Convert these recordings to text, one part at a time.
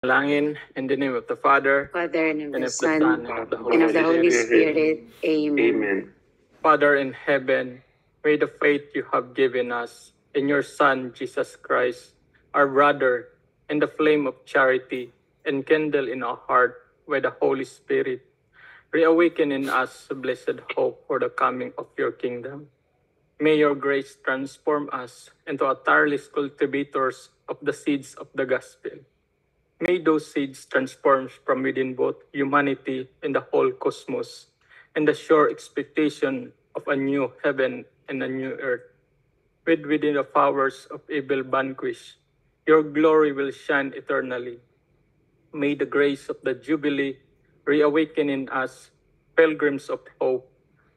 Langin, in the name of the Father, Father, and of and the of the Son, Son, and of the and of Holy the Holy Spirit. Spirit. Amen. Father in heaven, may the faith you have given us in your Son, Jesus Christ, our brother, and the flame of charity, enkindle in our heart by the Holy Spirit, reawaken in us blessed hope for the coming of your kingdom. May your grace transform us into a tireless cultivators of the seeds of the gospel. May those seeds transform from within both humanity and the whole cosmos, and the sure expectation of a new heaven and a new earth. Within the powers of evil vanquish, your glory will shine eternally. May the grace of the Jubilee reawaken in us, pilgrims of hope,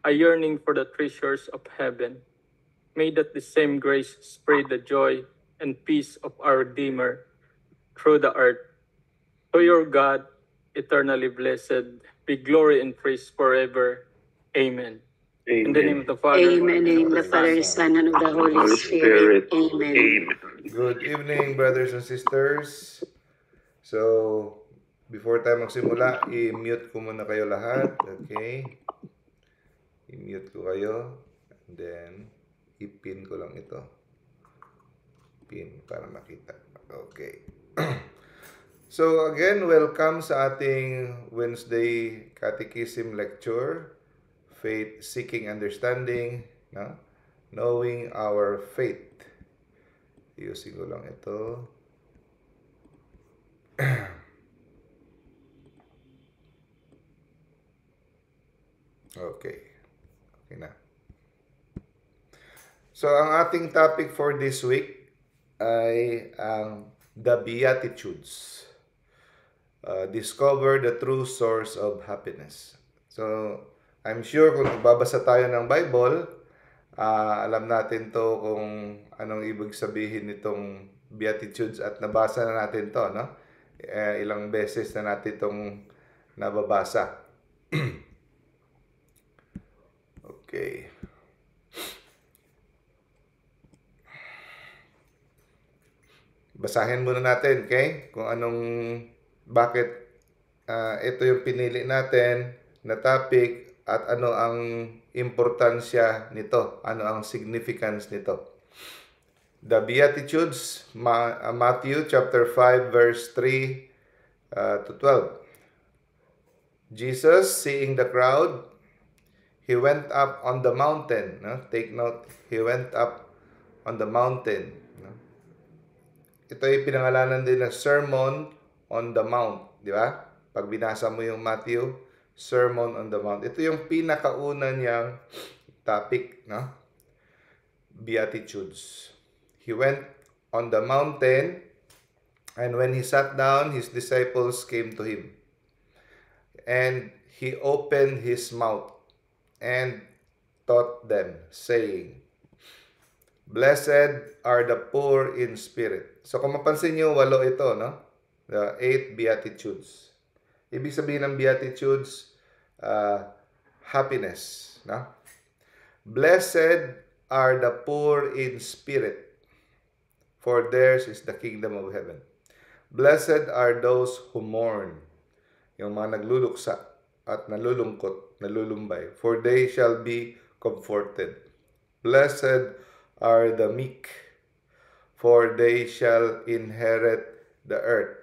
a yearning for the treasures of heaven. May that the same grace spread the joy and peace of our Redeemer through the earth. To your God, eternally blessed, be glory and praise forever. Amen. In the name of the Father, Amen. In the Father, Son, and of the Holy Spirit. Amen. Good evening, brothers and sisters. So, before tayo magsimula, i-mute ko muna kayo lahat. Okay? I-mute ko kayo. And then, i-pin ko lang ito. Pin para makita. Okay. So, again, welcome sa ating Wednesday Catechism Lecture. Faith Seeking Understanding. No? Knowing Our Faith. Iusin ko lang ito. Okay. Okay na. So, ang ating topic for this week ay ang the Beatitudes. Discover the true source of happiness. So, I'm sure kung nagbabasa tayo ng Bible, alam natin to kung anong ibig sabihin nitong Beatitudes at nabasa na natin to, no? Ilang beses na natin itong nababasa. Okay. Basahin muna natin, okay? Kung bakit ito yung pinili natin na topic at ano ang importansya nito, ano ang significance nito. The Beatitudes, Matthew chapter 5 verse 3 to 12. Jesus, seeing the crowd, he went up on the mountain. No? Take note, he went up on the mountain. No? Ito ay pinangalanan din na Sermon on the Mount. Di ba? Pag binasa mo yung Matthew, Sermon on the Mount. Ito yung pinakauna niyang topic. No? Beatitudes. He went on the mountain, and when he sat down, his disciples came to him. And he opened his mouth and taught them, saying, Blessed are the poor in spirit. So kung mapansin nyo, 8 ito, no? The 8 Beatitudes. Ibig sabihin ng Beatitudes, happiness, no? Blessed are the poor in spirit, for theirs is the kingdom of heaven. Blessed are those who mourn, yung mga nagluluksa at nalulungkot, nalulumbay, for they shall be comforted. Blessed are the meek, for they shall inherit the earth.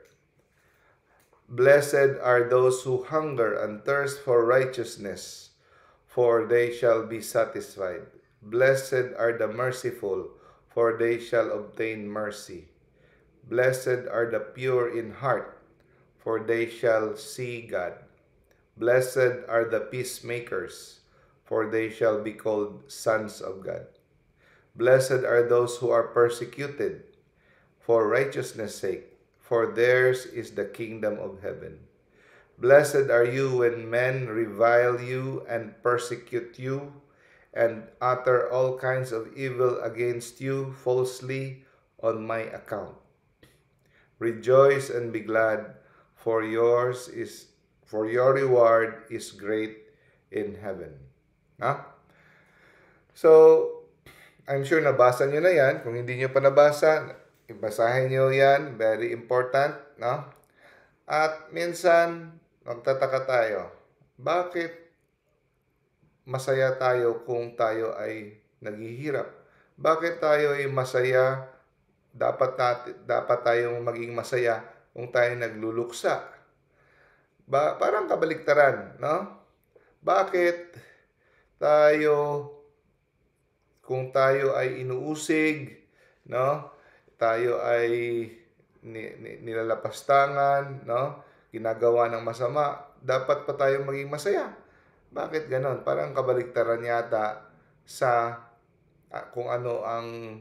Blessed are those who hunger and thirst for righteousness, for they shall be satisfied. Blessed are the merciful, for they shall obtain mercy. Blessed are the pure in heart, for they shall see God. Blessed are the peacemakers, for they shall be called sons of God. Blessed are those who are persecuted for righteousness' sake, for theirs is the kingdom of heaven. Blessed are you when men revile you and persecute you, and utter all kinds of evil against you falsely on my account. Rejoice and be glad, for your reward is great in heaven. So, I'm sure nabasa nyo na yan. Kung hindi nyo pa nabasa, ibasahin nyo yan. Very important, no? At minsan, magtataka tayo, bakit masaya tayo kung tayo ay naghihirap? Bakit tayo ay masaya? Dapat tayong maging masaya kung tayo nagluluksa. Parang kabaliktaran, no? Bakit tayo, kung tayo ay inuusig, no? Tayo ay nilalapastangan, no? Ginagawa ng masama, dapat pa tayong maging masaya. Bakit ganon? Parang kabaliktaran yata sa kung ano ang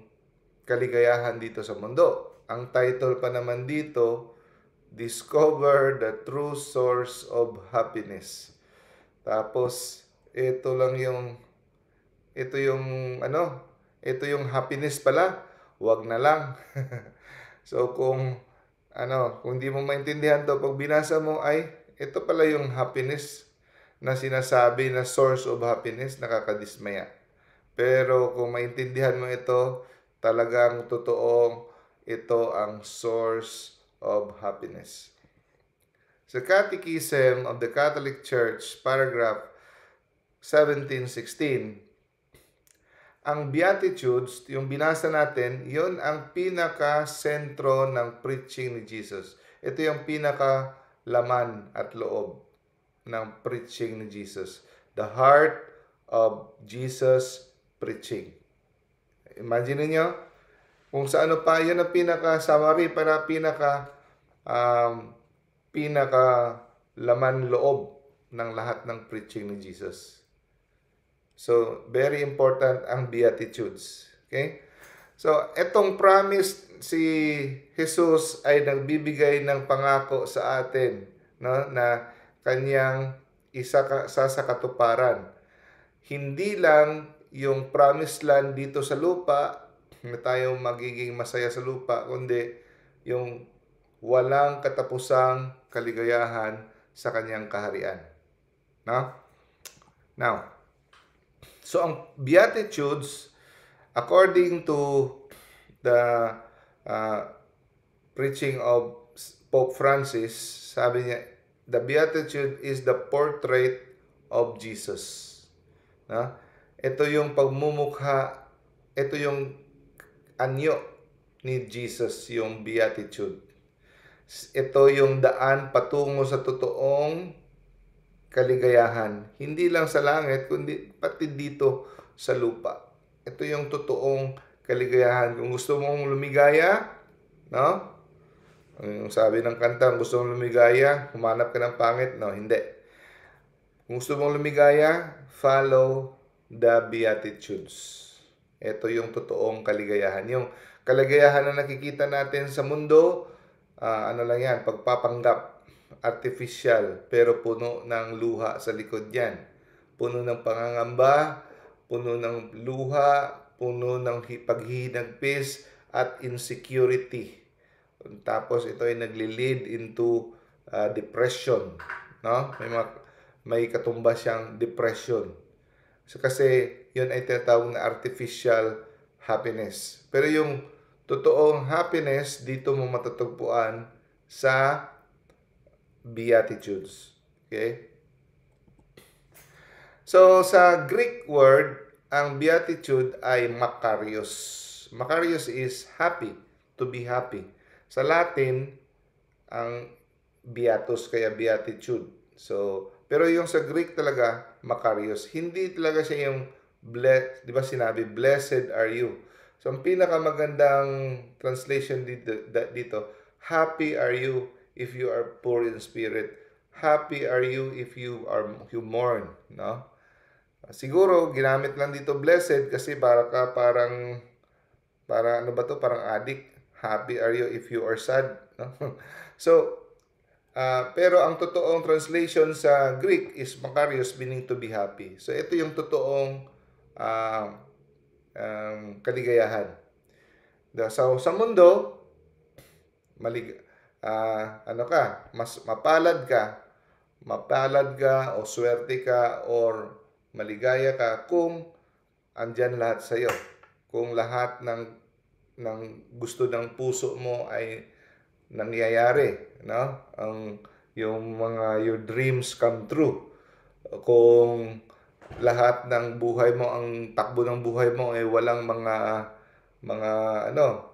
kaligayahan dito sa mundo. Ang title pa naman dito, Discover the True Source of Happiness. Tapos, ito yung happiness pala, wag na lang. So, kung hindi mo maintindihan to, pag binasa mo ay, ito pala yung happiness na sinasabi na source of happiness, nakakadismaya. Pero kung maintindihan mo ito, talagang totoong ito ang source of happiness. Sa Catechism of the Catholic Church, paragraph 1716, ang Beatitudes, yung binasa natin, yun ang pinaka-sentro ng preaching ni Jesus. Ito yung pinaka-laman at loob ng preaching ni Jesus. The heart of Jesus preaching. Imagine niyo kung sa ano pa, yun ang pinaka-summary para pinaka-laman loob ng lahat ng preaching ni Jesus. So, very important ang Beatitudes. Okay? So, etong promise, si Jesus ay nagbibigay ng pangako sa atin, no, na kanyang isa sa katuparan. Hindi lang yung promised land dito sa lupa, na tayo magiging masaya sa lupa, kundi yung walang katapusang kaligayahan sa kanyang kaharian. No? Now, so ang Beatitudes, according to the preaching of Pope Francis, sabi niya, the Beatitude is the portrait of Jesus. No? Ito yung pagmumukha, ito yung anyo ni Jesus, yung Beatitude. Ito yung daan patungo sa totoong kaligayahan. Hindi lang sa langit, kundi pati dito sa lupa. Ito yung totoong kaligayahan. Kung gusto mong lumigaya, no? Ang sabi ng kanta, gusto mong lumigaya, humanap ka ng pangit. No, hindi. Kung gusto mong lumigaya, follow the Beatitudes. Ito yung totoong kaligayahan. Yung kaligayahan na nakikita natin sa mundo, ano lang yan, pagpapanggap. Artificial, pero puno ng luha sa likod yan. Puno ng pangangamba, puno ng luha, puno ng paghihinagpis at insecurity. Tapos ito ay nagli-lead into depression, no? May katumbas siyang depression. So kasi yun ay tinatawag na artificial happiness. Pero yung totoong happiness dito mo matatagpuan sa Beatitudes. Okay? So, sa Greek word, ang Beatitude ay Makarios. Makarios is happy, to be happy. Sa Latin, ang Beatus, kaya Beatitude. So, pero yung sa Greek talaga, Makarios. Hindi talaga siya yung blessed, di ba sinabi, blessed are you. So, ang pinakamagandang translation dito, happy are you if you are poor in spirit. Happy are you if you mourn, no? Siguro ginamit lang dito blessed kasi parang addict. Happy are you if you are sad, no? So, pero ang totoong translation sa Greek is Makarios, meaning to be happy. So, ito yung totoong kaligayahan. So, sa mundo, mas mapalad ka o swerte ka or maligaya ka kung andyan lahat sa iyo. Kung lahat ng gusto ng puso mo ay nangyayari, no? Your dreams come true. Kung lahat ng buhay mo, ang takbo ng buhay mo ay walang mga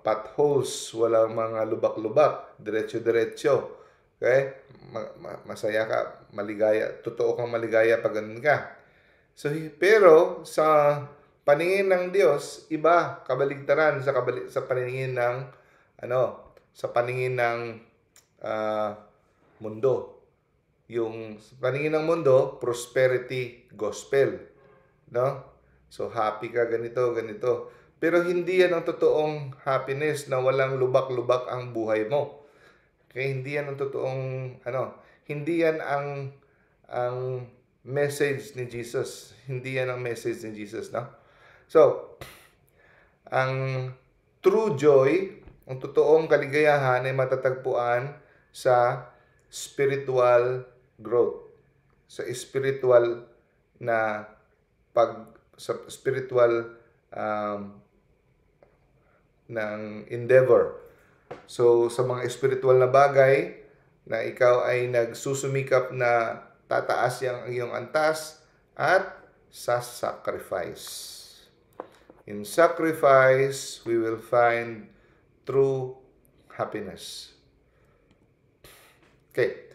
potholes, walang mga lubak-lubak, diretso-diretso. Okay? Masaya ka, maligaya, totoo kang maligaya pag ganun ka. So, pero sa paningin ng Diyos, iba, kabaligtaran sa paningin ng sa paningin ng mundo. Yung sa paningin ng mundo, prosperity gospel, no? So happy ka ganito, ganito. Pero hindi yan ang totoong happiness na walang lubak-lubak ang buhay mo. Okay, hindi yan ang totoong hindi yan ang message ni Jesus. Hindi yan ang message ni Jesus, no? So, ang true joy, ang totoong kaligayahan ay matatagpuan sa spiritual growth. Sa spiritual na sa spiritual ng endeavor. So, sa mga spiritual na bagay na ikaw ay nagsusumikap na tataas yung iyong antas at sa sacrifice. In sacrifice, we will find true happiness. Okay.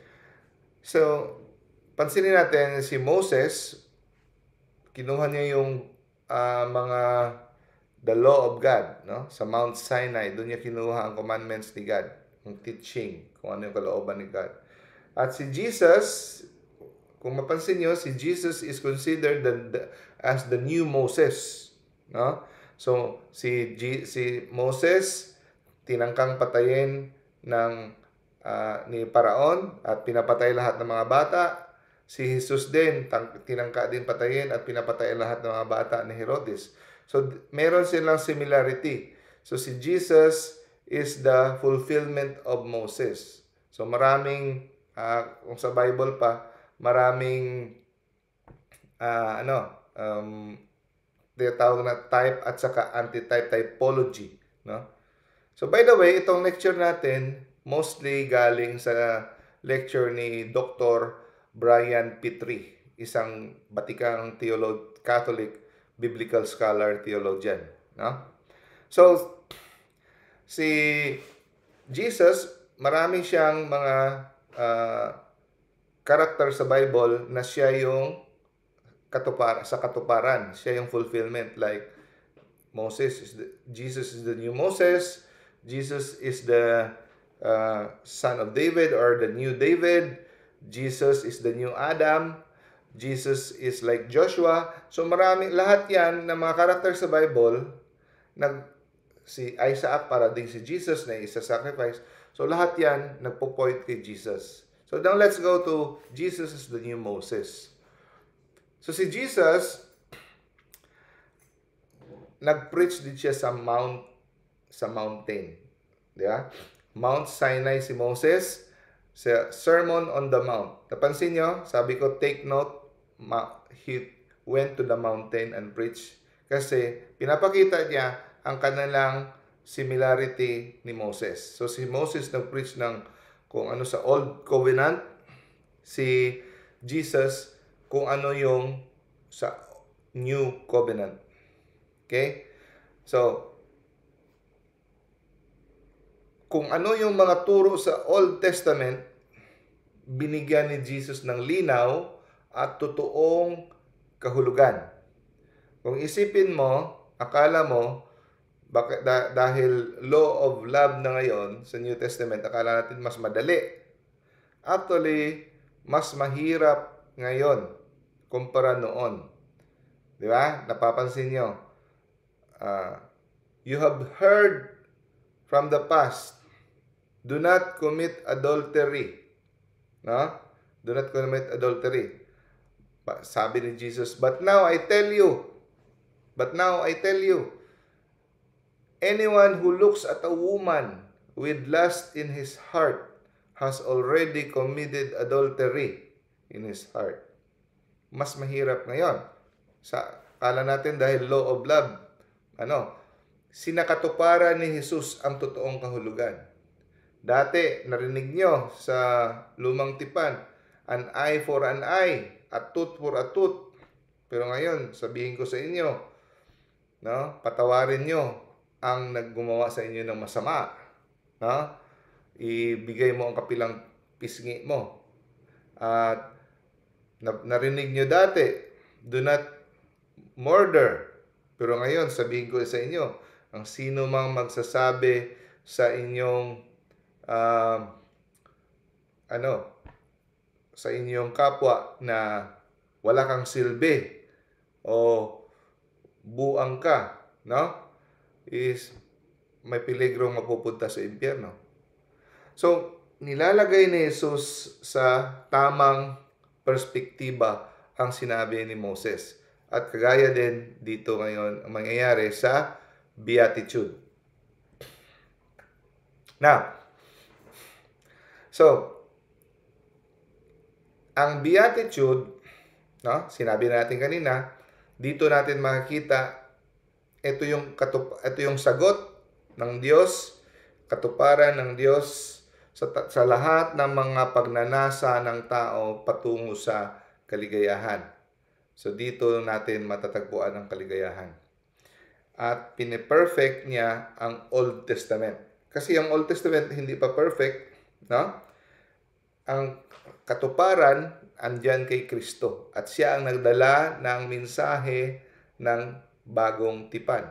So, pansinin natin si Moses, kinuha niya yung the law of God, no? Sa Mount Sinai, doon niya kinuha ang commandments ni God, ang teaching, kung ano yung kalooban ni God. At si Jesus, kung mapansin niyo, si Jesus is considered as the new Moses, no? So, si Moses, tinangkang patayin ni Paraon at pinapatay lahat ng mga bata. Si Jesus din, tinangka din patayin at pinapatay lahat ng mga bata ni Herodes. So, meron silang similarity. So, si Jesus is the fulfillment of Moses. So, maraming, kung sa Bible pa, maraming, tinatawag na type at saka anti-type typology, no? So, by the way, itong lecture natin, mostly galing sa lecture ni Dr. Brian Petrie, isang batikang Catholic biblical scholar, theologian, no? So, si Jesus, marami siyang mga character sa Bible na siya yung katuparan. Siya yung fulfillment. Like, Jesus is the new Moses. Jesus is the son of David or the new David. Jesus is the new Adam. Jesus is like Joshua. So lahat yan na mga character sa Bible, si Isaac para din si Jesus na isa sacrifice. So lahat yan nagpo-point kay Jesus. So now let's go to Jesus is the new Moses. So si Jesus, nag-preach din siya sa mountain. Di ba? Mount Sinai si Moses, sa Sermon on the Mount. Napansin nyo, sabi ko, take note, he went to the mountain and preached. Kasi pinapakita niya ang kanilang similarity ni Moses. So si Moses nag-preach ng kung ano sa Old Covenant, si Jesus kung ano yung sa New Covenant. Okay? So, kung ano yung mga turo sa Old Testament, binigyan ni Jesus ng linaw at totoong kahulugan. Kung isipin mo, akala mo, dahil law of love na ngayon sa New Testament, akala natin mas madali. Actually, mas mahirap ngayon kumpara noon. Di ba? Napapansin nyo. You have heard from the past, do not commit adultery. No? Do not commit adultery. Sabi ni Jesus, but now I tell you, anyone who looks at a woman with lust in his heart has already committed adultery in his heart. Mas mahirap ngayon. Kala natin dahil law of love, sinakatuparan ni Jesus ang totoong kahulugan. Dati, narinig nyo sa lumang tipan, an eye for an eye, a tooth for a tooth. Pero ngayon, sabihin ko sa inyo, no, patawarin nyo ang naggumawa sa inyo ng masama. No? Ibigay mo ang kapilang pisngi mo. At narinig nyo dati, do not murder. Pero ngayon, sabihin ko sa inyo, ang sino mang magsasabi sa inyong sa inyong kapwa na wala kang silbi o buang ka, no? Is may peligrong mapupunta sa impyerno. So, nilalagay ni Jesus sa tamang perspektiba ang sinabi ni Moses. At kagaya din dito ngayon ang mangyayari sa Beatitude. Now, so, ang Beatitude, no, sinabi natin kanina, dito natin makikita ito yung sagot ng Diyos, katuparan ng Diyos sa lahat ng mga pagnanasa ng tao patungo sa kaligayahan. So dito natin matatagpuan ang kaligayahan. At pine-perfect niya ang Old Testament. Kasi ang Old Testament hindi pa perfect, no? Ang katuparan andyan kay Kristo at siya ang nagdala ng mensahe ng bagong tipan.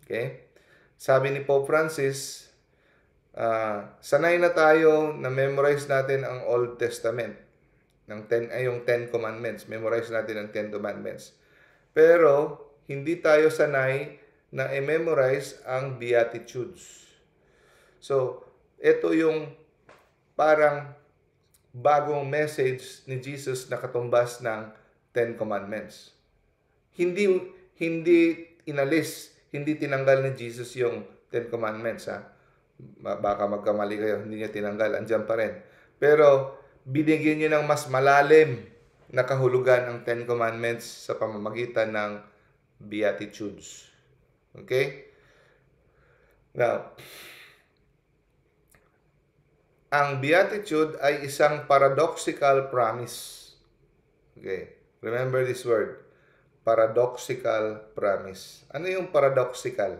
Okay? Sabi ni Pope Francis, sanay na tayo na memorize natin ang Old Testament, yung 10 Commandments. Memorize natin ang 10 Commandments. Pero hindi tayo sanay na i-memorize ang Beatitudes. So, ito yung parang bagong message ni Jesus na katumbas ng 10 Commandments. Hindi inalis, hindi tinanggal ni Jesus yung 10 Commandments. Baka magkamali kayo, hindi niya tinanggal, andyan pa rin. Pero binigyan niya ng mas malalim na kahulugan ang 10 Commandments sa pamamagitan ng Beatitudes. Okay? Now, ang Beatitude ay isang paradoxical promise. Okay. Remember this word. Paradoxical promise. Ano yung paradoxical?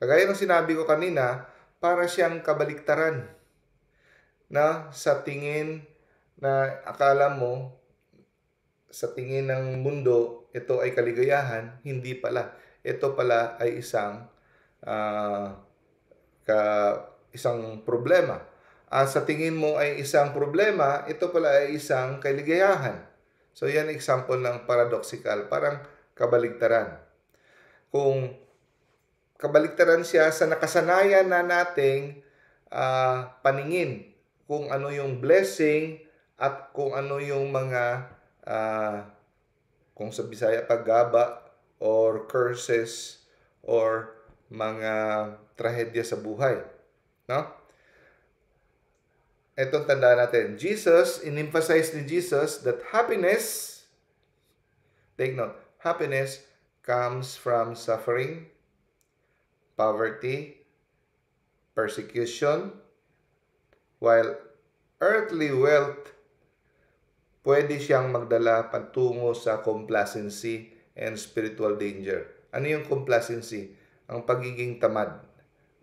Kagaya ng sinabi ko kanina, para siyang kabaliktaran. Na sa tingin na akala mo, sa tingin ng mundo, ito ay kaligayahan, hindi pala. Ito pala ay isang problema. Sa tingin mo ay isang problema, ito pala ay isang kaligayahan. So, yan example ng paradoxical, parang kabaligtaran. Kung kabaligtaran siya sa nakasanayan na nating paningin, kung ano yung blessing at kung ano yung mga, kung sa Bisaya paggaba or curses or mga trahedya sa buhay. No? Itong tandaan natin. In-emphasize ni Jesus that happiness, take note, happiness comes from suffering, poverty, persecution, while earthly wealth, pwede siyang magdala patungo sa complacency and spiritual danger. Ano yung complacency? Ang pagiging tamad,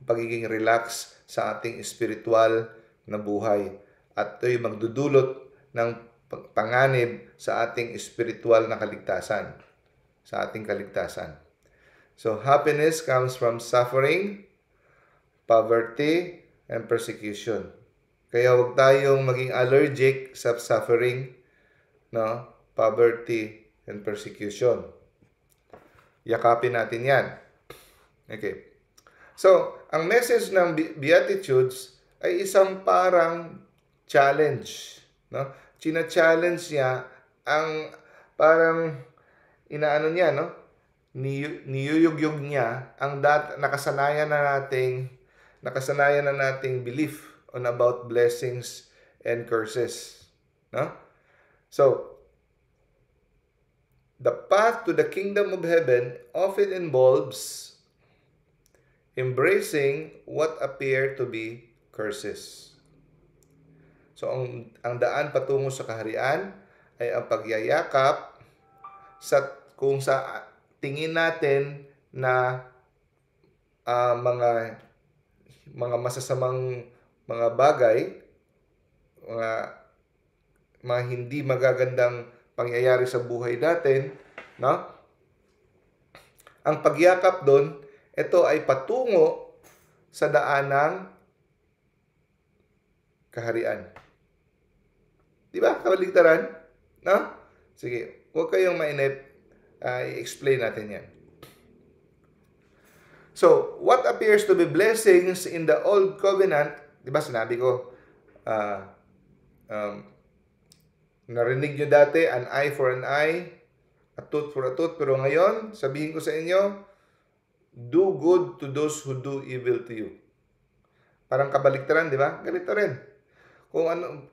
pagiging relax sa ating spiritual na buhay. At ito'y magdudulot ng panganib sa ating spiritual na kaligtasan. Sa ating kaligtasan. So, happiness comes from suffering, poverty, and persecution. Kaya huwag tayong maging allergic sa suffering, no? Poverty, and persecution. Yakapin natin yan. Okay. So, ang message ng Beatitudes ay isang parang challenge, no? China-challenge niya ang parang inaano niya, no? Niyuyugyug niya ang nakasanayan na nating belief on about blessings and curses, no? So, the path to the kingdom of heaven often involves embracing what appear to be curses. So, ang daan patungo sa kaharian ay ang pagyayakap kung sa tingin natin na mga masasamang mga bagay, mga hindi magagandang pangyayari sa buhay natin, no? Ang pagyakap doon, ito ay patungo sa daanang kaharian. Di ba? Kabaligtaran? No? Sige, huwag kayong mainip. I-explain natin yan. So, what appears to be blessings in the Old Covenant, di ba sinabi ko, narinig nyo dati, an eye for an eye, a tooth for a tooth, pero ngayon, sabihin ko sa inyo, do good to those who do evil to you. Parang kabaligtaran, di ba? Ganito rin.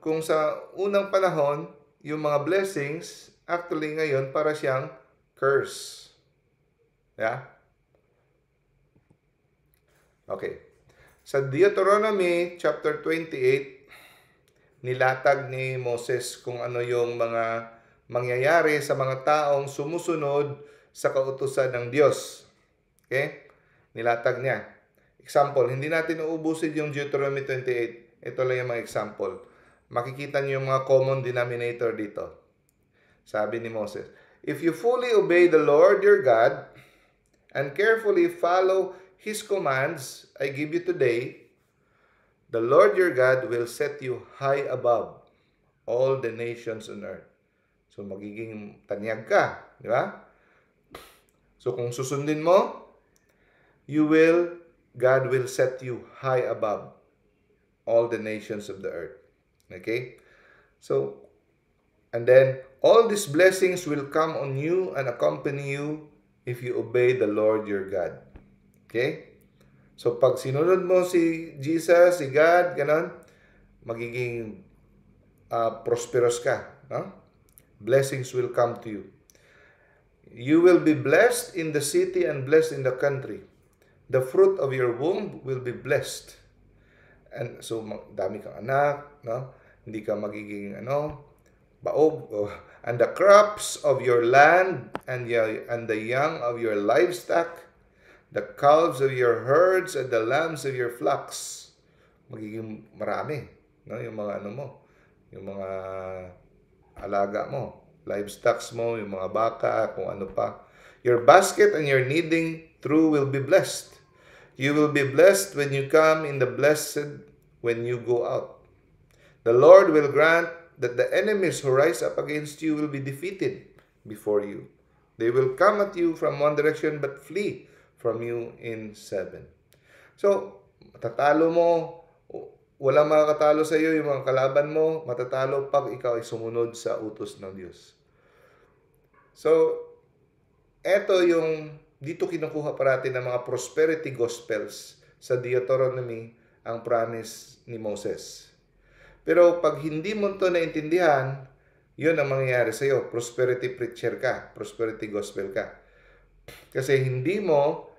Kung sa unang panahon, yung mga blessings, actually ngayon, para siyang curse. Yeah? Okay. Sa Deuteronomy chapter 28, nilatag ni Moses kung ano yung mga mangyayari sa mga taong sumusunod sa kautusan ng Diyos. Okay? Nilatag niya. Example, hindi natin uubusin yung Deuteronomy 28. Ito lang yung mga example. Makikita niyo yung mga common denominator dito. Sabi ni Moses, if you fully obey the Lord your God and carefully follow His commands I give you today, the Lord your God will set you high above all the nations on earth. So, magiging tanyag ka. Di ba? So, kung susundin mo, God will set you high above all the nations of the earth. Okay? So, and then, all these blessings will come on you and accompany you if you obey the Lord your God. Okay? So, pag sinunod mo si Jesus, si God, ganon, magiging prosperous ka. No? Blessings will come to you. You will be blessed in the city and blessed in the country. The fruit of your womb will be blessed. And so, dami kang anak, no? Hindi ka magiging, baog. And the crops of your land and the young of your livestock, the calves of your herds and the lambs of your flocks. Magiging marami, no? Yung mga yung mga alaga mo, livestocks mo, yung mga baka, kung ano pa. Your basket and your kneading trough will be blessed. You will be blessed when you come in, the blessed when you go out. The Lord will grant that the enemies who rise up against you will be defeated before you. They will come at you from one direction but flee from you in 7. So, matatalo mo, walang makakatalo sa iyo, yung mga kalaban mo, matatalo pag ikaw ay sumunod sa utos ng Diyos. So, eto yung dito kinukuha parati ng mga prosperity gospels sa Deuteronomy ang promise ni Moses. Pero pag hindi mo ito naintindihan, yun ang mangyayari sa iyo. Prosperity preacher ka, prosperity gospel ka. Kasi hindi mo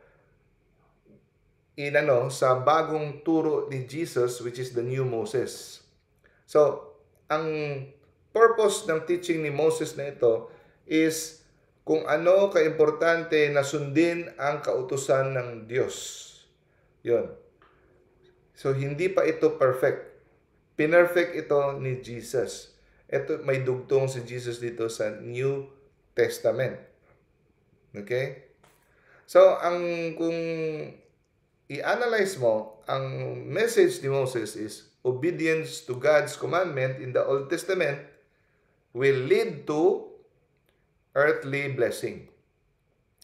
sa bagong turo ni Jesus, which is the new Moses. So, ang purpose ng teaching ni Moses na ito is kung ano kaimportante na sundin ang kautusan ng Diyos. Yun. So, hindi pa ito perfect. Pinerfect ito ni Jesus. Ito, may dugtong si Jesus dito sa New Testament. Okay? So, kung i-analyze mo, ang message ni Moses is obedience to God's commandment in the Old Testament will lead to earthly blessing.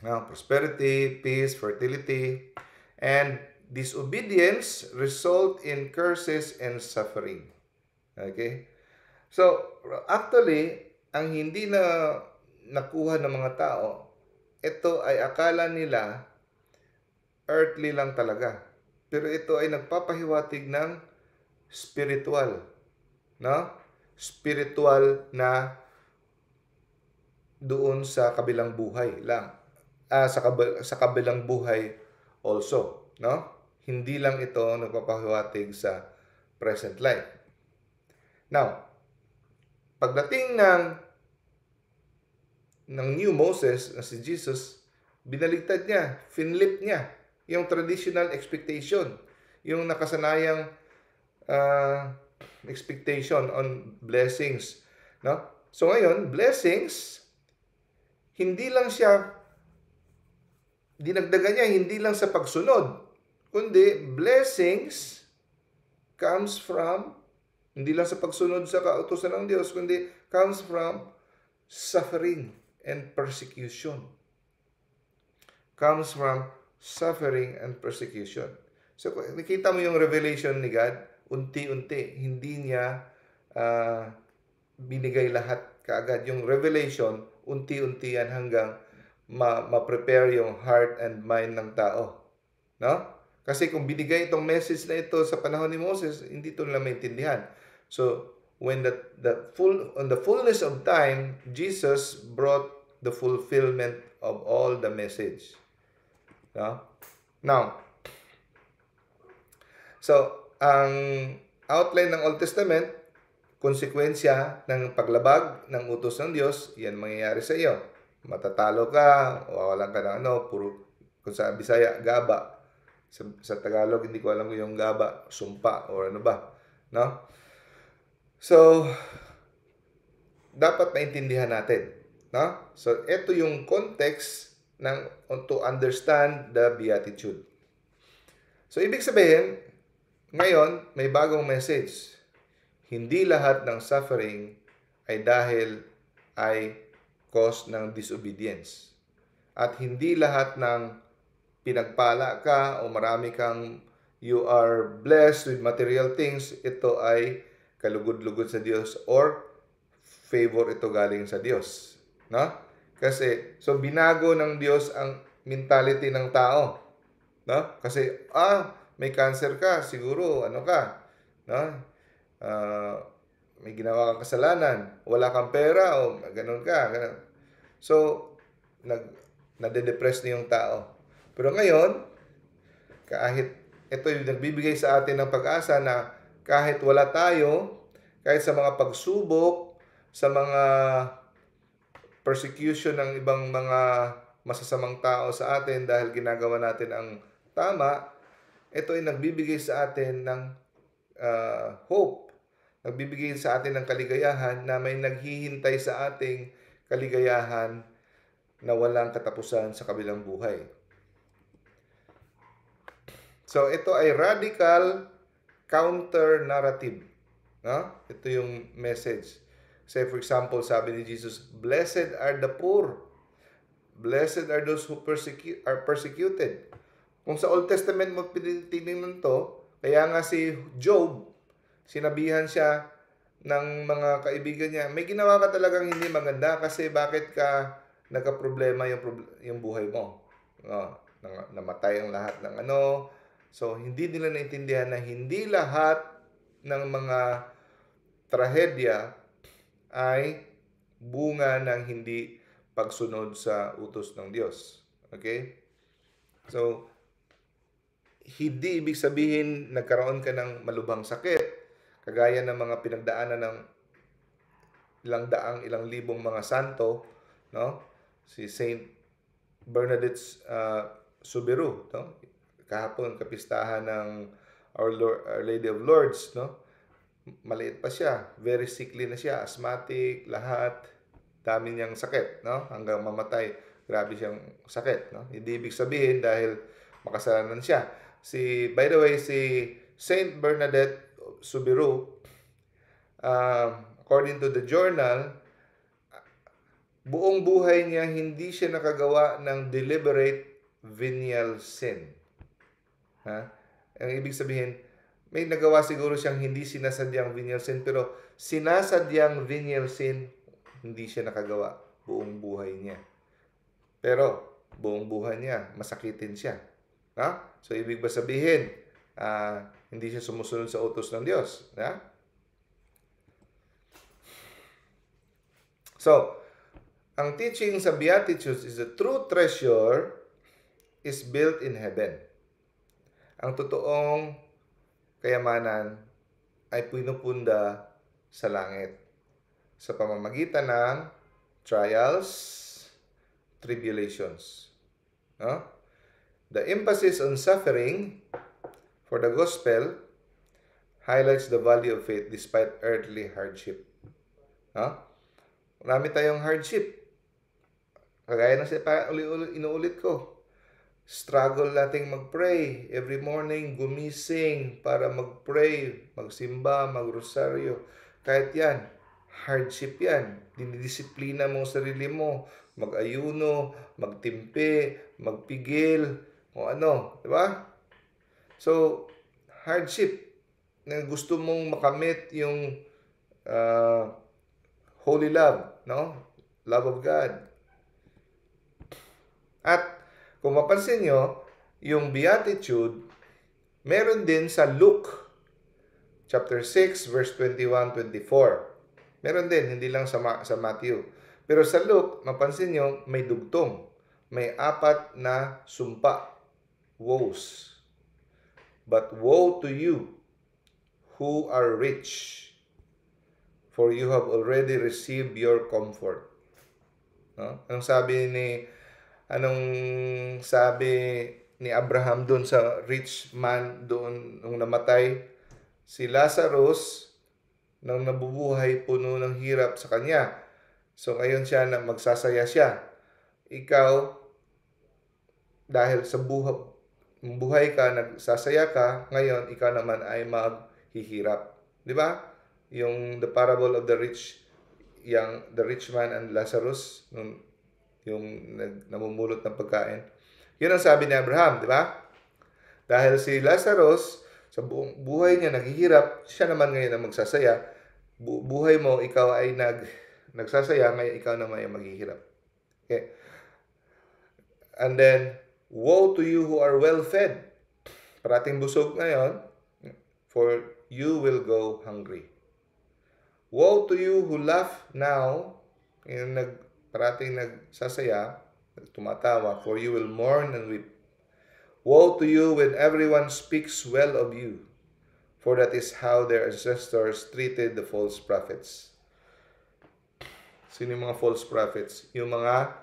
Prosperity, peace, fertility, and disobedience result in curses and suffering. Okay? So, actually, ang hindi na nakuha ng mga tao, ito ay akala nila earthly lang talaga. Pero ito ay nagpapahiwatig ng spiritual. No? Spiritual na doon sa kabilang buhay lang. Sa kabilang buhay also. No? Hindi lang ito nagpapahiwatig sa present life. Now, pagdating ng new Moses na si Jesus, binaligtad niya, finlip niya yung traditional expectation, yung nakasanayang expectation on blessings, no? So ngayon, blessings, dinagdagan niya hindi lang sa pagsunod, kundi blessings comes from, hindi lang sa pagsunod sa kautusan ng Diyos, kundi comes from suffering and persecution. Comes from suffering and persecution. So, nakita mo yung revelation ni God, unti-unti, hindi niya binigay lahat kaagad. Yung revelation, unti-unti yan hanggang ma-prepare yung heart and mind ng tao. No? Kasi kung binigay itong message na ito sa panahon ni Moses, hindi ito nila maintindihan. So, when on the fullness of time, Jesus brought the fulfillment of all the message. No? Now, so, ang outline ng Old Testament, konsekwensya ng paglabag ng utos ng Diyos, yan mangyayari sa iyo. Matatalo ka, wawalan ka ng kung sa Bisaya, gaba. Sa Tagalog, hindi ko alam kung yung gaba, sumpa, or ano ba. No? So, dapat maintindihan natin. No? So, ito yung context to understand the Beatitude. So, ibig sabihin, ngayon, may bagong message. Hindi lahat ng suffering ay cause ng disobedience. At hindi lahat ng pinagpala ka o marami kang you are blessed with material things, ito ay kalugod-lugod sa Diyos or favor ito galing sa Diyos. No? Kasi, so binago ng Diyos ang mentality ng tao. No? Kasi, may cancer ka, siguro, ano ka, no? May ginawa kang kasalanan, wala kang pera, o ganun ka. Ganun. So, nade-depress na yung tao. Pero ngayon, kahit ito yung nagbibigay sa atin ng pag-asa na kahit wala tayo, kahit sa mga pagsubok, sa mga persecution ng ibang mga masasamang tao sa atin dahil ginagawa natin ang tama, ito ay nagbibigay sa atin ng hope. Nagbibigay sa atin ng kaligayahan na may naghihintay sa ating kaligayahan na walang katapusan sa kabilang buhay. So, ito ay radical counter-narrative. No? Ito yung message. Say, for example, sabi ni Jesus, "Blessed are the poor. Blessed are those who are persecuted." Kung sa Old Testament mo tinignan to, kaya nga si Job, sinabihan siya ng mga kaibigan niya, may ginawa ka talagang hindi maganda kasi bakit ka nagka-problema yung buhay mo. Namatay ang lahat ng ano. So, hindi nila naintindihan na hindi lahat ng mga trahedya ay bunga ng hindi pagsunod sa utos ng Diyos. Okay? So, hindi ibig sabihin nagkaroon ka ng malubhang sakit, kagaya ng mga pinagdaanan ng ilang libong mga santo, no? Si Saint Bernadette Soubirous, no? Kahapon kapistahan ng Our Lady of Lourdes, no? Maliit pa siya, very sickly na siya, asthmatic, lahat, dami niyang sakit, no? Hanggang mamatay, grabe siyang sakit, no? Hindi ibig sabihin dahil makasalanan siya. By the way, si Saint Bernadette Soubirous, according to the journal, buong buhay niya hindi siya nakagawa ng deliberate venial sin. Ang ibig sabihin, may nagawa siguro siyang hindi sinasadyang venial sin, pero sinasadyang venial sin, hindi siya nakagawa buong buhay niya. Pero, buong buhay niya, masakitin siya. So, ibig ba sabihin, hindi siya sumusunod sa utos ng Diyos? So, ang teaching sa Beatitudes is the true treasure is built in heaven. Ang totoong kayamanan ay pinupunda sa langit sa pamamagitan ng trials, tribulations. No? The emphasis on suffering for the gospel highlights the value of faith despite earthly hardship. No? Marami tayong hardship. Kagaya na siya, inuulit ko. Struggle nating mag-pray every morning, gumising para mag-pray, magsimba, magrosaryo. Kahit yan, hardship yan. Dinidisiplina mo sarili mo, mag-ayuno, magtimpi, magpigil, o ano, di ba? So, hardship. Na gusto mong makamit yung holy love, no? Love of God. At kung mapansin nyo, yung Beatitude, meron din sa Luke, chapter 6, verse 21-24. Meron din, hindi lang sa Matthew. Pero sa Luke, mapansin nyo, may dugtong. May 4 na sumpa. Woes. But woe to you who are rich, for you have already received your comfort. No? Anong sabi ni Abraham doon sa rich man doon nung namatay? Si Lazarus, nang nabubuhay, puno ng hirap sa kanya. So ngayon siya na magsasaya siya. Ikaw, dahil sa buhay ka, nagsasaya ka, ngayon ikaw naman ay maghihirap. Di ba? Yung the parable of the rich man and Lazarus, yung namumulot ng pagkain. Yun ang sabi ni Abraham, di ba? Dahil si Lazarus, sa buong buhay niya naghihirap, siya naman ngayon ang magsasaya. Buhay mo, ikaw ay nagsasaya, ngayon ikaw naman ay maghihirap. Okay. And then, woe to you who are well fed. Parating busog ngayon, for you will go hungry. Woe to you who laugh now, yung parating nagsasaya, tumatawa, for you will mourn and weep. Woe to you when everyone speaks well of you, for that is how their ancestors treated the false prophets. Sino yung mga false prophets? Yung mga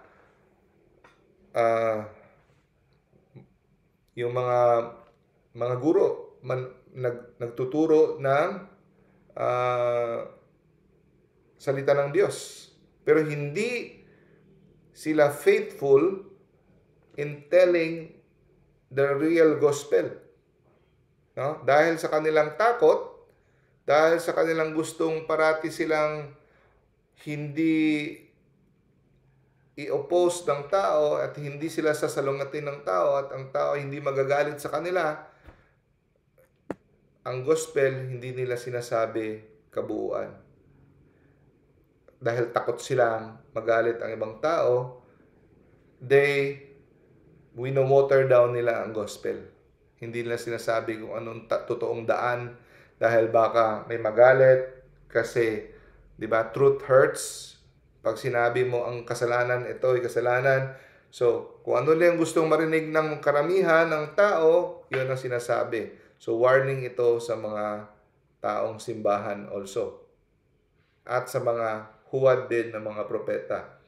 guro, nagtuturo ng salita ng Diyos. Pero hindi sila faithful in telling the real gospel. No? Dahil sa kanilang takot, dahil sa kanilang gustong parati silang hindi i-oppose ng tao at hindi sila sasalungatin ng tao at ang tao hindi magagalit sa kanila, ang gospel hindi nila sinasabi kabuuan. Dahil takot silang magalit ang ibang tao, wino-water down nila ang gospel. Hindi nila sinasabi kung anong totoong daan dahil baka may magalit kasi, di ba, truth hurts. Pag sinabi mo ang kasalanan, ito ay kasalanan. So, kung ano lang gustong marinig ng karamihan ng tao, yun ang sinasabi. So, warning ito sa mga taong simbahan also. At sa mga huwad din ng mga propeta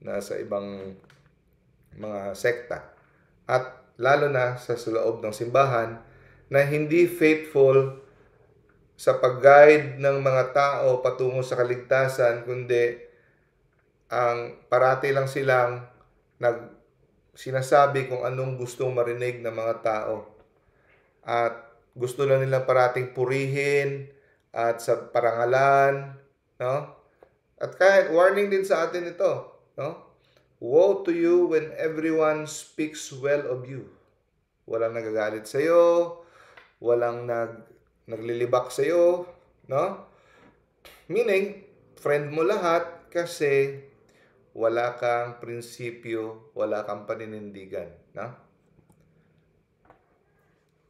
na sa ibang mga sekta. At lalo na sa loob ng simbahan na hindi faithful sa pag-guide ng mga tao patungo sa kaligtasan, kundi ang parati lang silang sinasabi kung anong gustong marinig ng mga tao. At gusto lang nilang parating purihin at sa parangalan, no? At kahit warning din sa atin ito, no? Woe to you when everyone speaks well of you. Walang nagagalit sa iyo, walang naglilibak sa iyo, no? Meaning, friend mo lahat kasi wala kang prinsipyo, wala kang paninindigan, no?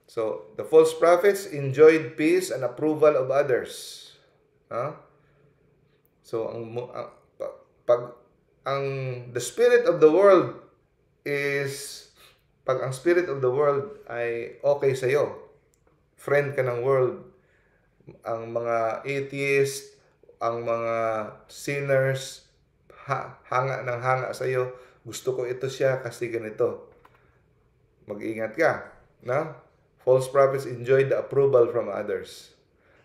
So, the false prophets enjoyed peace and approval of others. No? So, the spirit of the world is, pag ang spirit of the world ay okay sa'yo, friend ka ng world, ang mga atheist, ang mga sinners, hanga ng hanga sa iyo. Gusto ko ito siya kasi ganito. Mag-ingat ka. No? False prophets enjoy the approval from others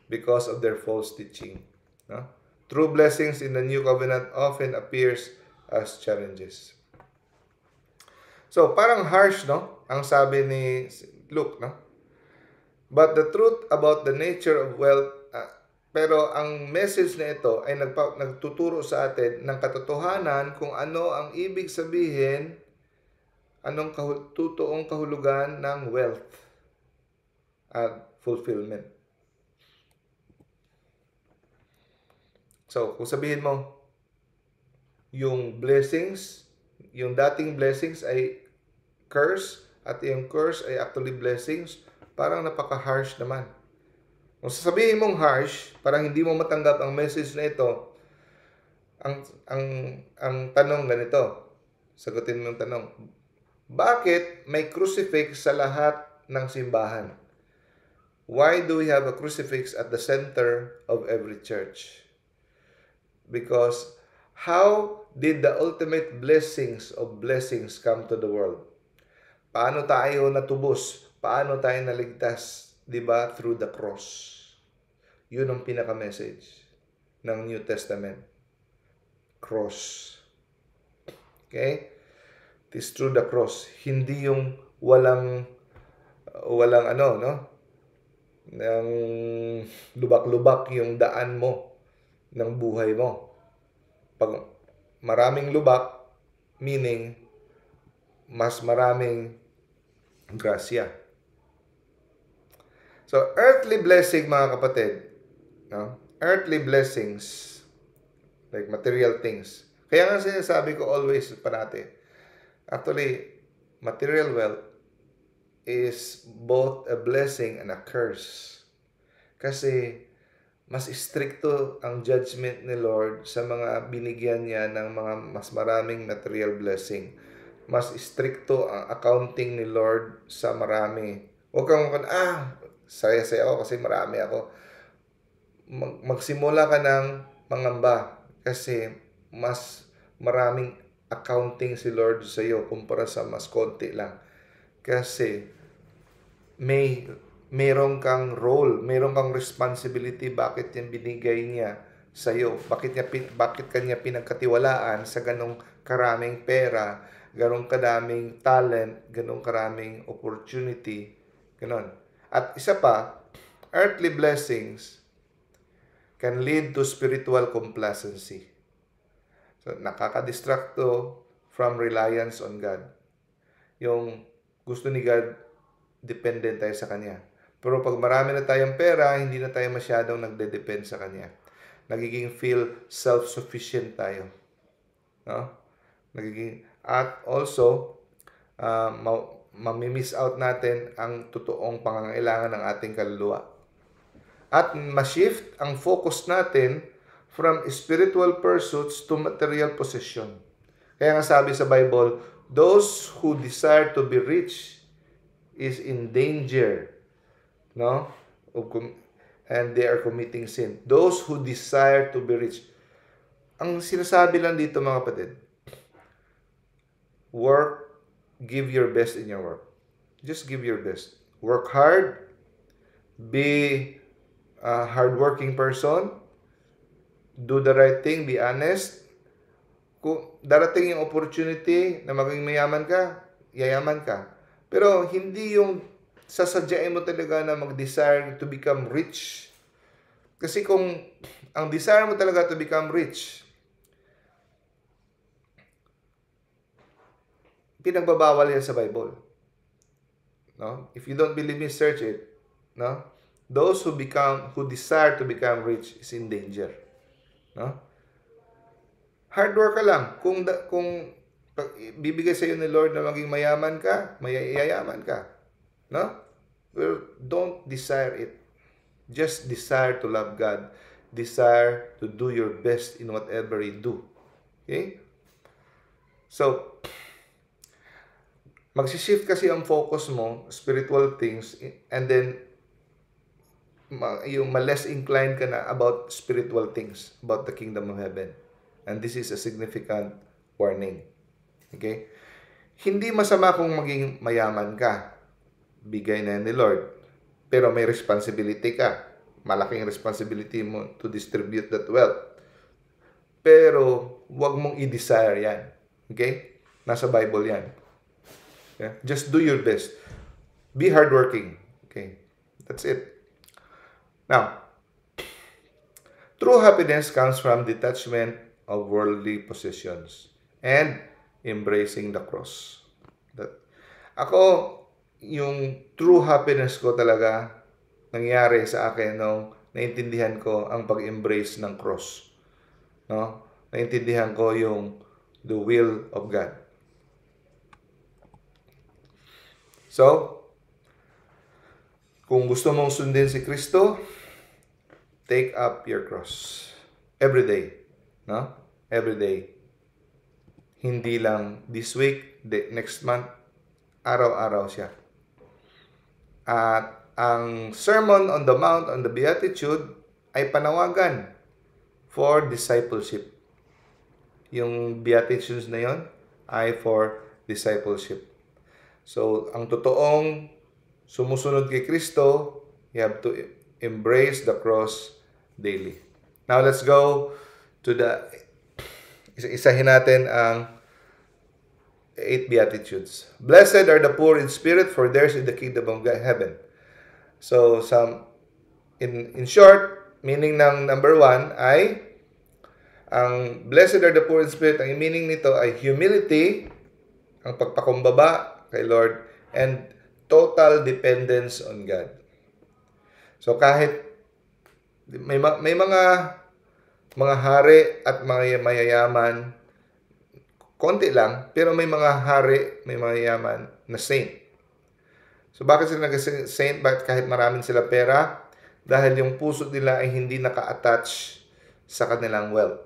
because of their false teaching. No? True blessings in the new covenant often appears as challenges. So, parang harsh, no? Ang sabi ni Luke, no? But the truth about the nature of wealth, pero ang message na ito ay nagtuturo sa atin ng katotohanan kung ano ang ibig sabihin, anong totoong kahulugan ng wealth at fulfillment. So, kung sabihin mo, yung blessings, yung dating blessings ay curse, at yung curse ay actually blessings, parang napaka-harsh naman. Kung sasabihin mong harsh, parang hindi mo matanggap ang message na ito, ang tanong ganito, sagutin mo yung tanong, bakit may crucifix sa lahat ng simbahan? Why do we have a crucifix at the center of every church? Because how did the ultimate blessings of blessings come to the world? Paano tayo natubos? Paano tayo naligtas? Diba? Through the cross. Yun ang pinaka-message ng New Testament. Cross. Okay? It is through the cross. Hindi yung walang ano, no? Ng lubak-lubak yung daan mo ng buhay mo. Pag maraming lubak, meaning mas maraming grasya. So, earthly blessing, mga kapatid, no? Earthly blessings, like material things. Kaya nga sinasabi ko always parati, actually, material wealth is both a blessing and a curse. Kasi, mas stricto ang judgment ni Lord sa mga binigyan niya ng mga mas maraming material blessing. Mas stricto ang accounting ni Lord sa marami. Huwag kang saya-saya ako kasi marami ako. Magsimula ka ng mangamba kasi mas maraming accounting si Lord sa iyo kumpara sa mas konti lang. Kasi meron kang role, meron kang responsibility bakit yan binigay niya sa iyo. Bakit kanya pinagkatiwalaan sa ganong karaming pera, ganong kadaming talent, ganong karaming opportunity, ganon. At isa pa, earthly blessings can lead to spiritual complacency. So, nakaka-distracto from reliance on God. Yung gusto ni God, dependent tayo sa Kanya. Pero pag marami na tayong pera, hindi na tayo masyadong nagde-depend sa Kanya. Nagiging feel self-sufficient tayo. No? At also, mamimiss out natin ang totoong pangangailangan ng ating kaluluwa. At ma-shift ang focus natin from spiritual pursuits to material possession. Kaya nga sabi sa Bible, those who desire to be rich is in danger, no? And they are committing sin. Those who desire to be rich. Ang sinasabi lang dito, mga kapatid, work, give your best in your work. Just give your best. Work hard. Be a hardworking person. Do the right thing. Be honest. Kung darating yung opportunity na maging mayaman ka, yayaman ka. Pero hindi yung sasadyain mo talaga na mag-desire to become rich. Kasi kung ang desire mo talaga to become rich, pinagbabawal yan sa Bible. No? If you don't believe me, search it. No? Those who desire to become rich is in danger. No? Hard work ka lang. Kung bibigay sa iyo ni Lord na maging mayaman ka, mayayaman ka. No? Well, don't desire it. Just desire to love God. Desire to do your best in whatever you do. Okay? So, magsishift kasi ang focus mo, spiritual things, and then yung less inclined ka na about spiritual things, about the kingdom of heaven. And this is a significant warning. Okay? Hindi masama kung maging mayaman ka. Bigay na ni Lord. Pero may responsibility ka. Malaking responsibility mo to distribute that wealth. Pero wag mong i-desire yan. Okay? Nasa Bible yan. Yeah? Just do your best. Be hardworking. Okay? That's it. Now, true happiness comes from detachment of worldly possessions and embracing the cross. Ako, yung true happiness ko talaga nangyari sa akin nung naintindihan ko ang pag-embrace ng cross. No? Naintindihan ko yung the will of God. So, kung gusto mong sundin si Kristo, take up your cross. Every day. No? Every day. Hindi lang this week, next month, araw-araw siya. At ang Sermon on the Mount, on the Beatitude, ay panawagan for discipleship. Yung Beatitudes na yon ay for discipleship. So, ang totoong sumusunod kay Kristo, you have to embrace the cross daily. Now, let's go to the... Isahin natin ang 8 Beatitudes. Blessed are the poor in spirit, for theirs is the kingdom of heaven. So, in short, meaning ng number 1 ay ang blessed are the poor in spirit. Ang meaning nito ay humility, ang pagpakumbaba kay Lord, and total dependence on God. So kahit may mga hari at mga mayayaman, konti lang, pero may mga hari, may mayayaman na saint. So bakit sila nag-saint? Bakit kahit maraming sila pera? Dahil yung puso nila ay hindi naka-attach sa kanilang wealth.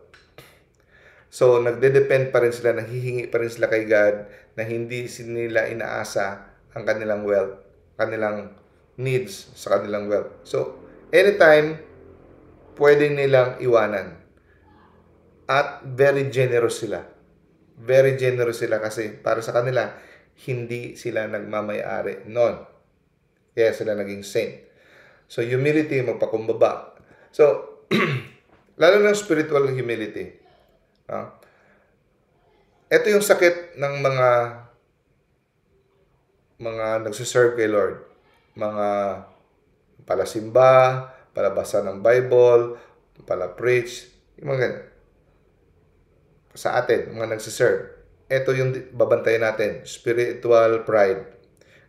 So nagde-depend pa rin sila, nanghihingi pa rin sila kay God, na hindi nila inaasa ang kanilang wealth, kanilang needs sa kanilang wealth. So, anytime, pwede nilang iwanan. At very generous sila. Very generous sila kasi para sa kanila, hindi sila nagmamayari noon. Kaya sila naging saint. So, humility, magpakumbaba. So, lalo ng spiritual humility. Ito yung sakit ng mga nagsiserve kay Lord. Mga palasimba, palabasa ng Bible, pala-preach, yung mga ganyan. Sa atin, mga nagsiserve. Ito yung babantayan natin, spiritual pride.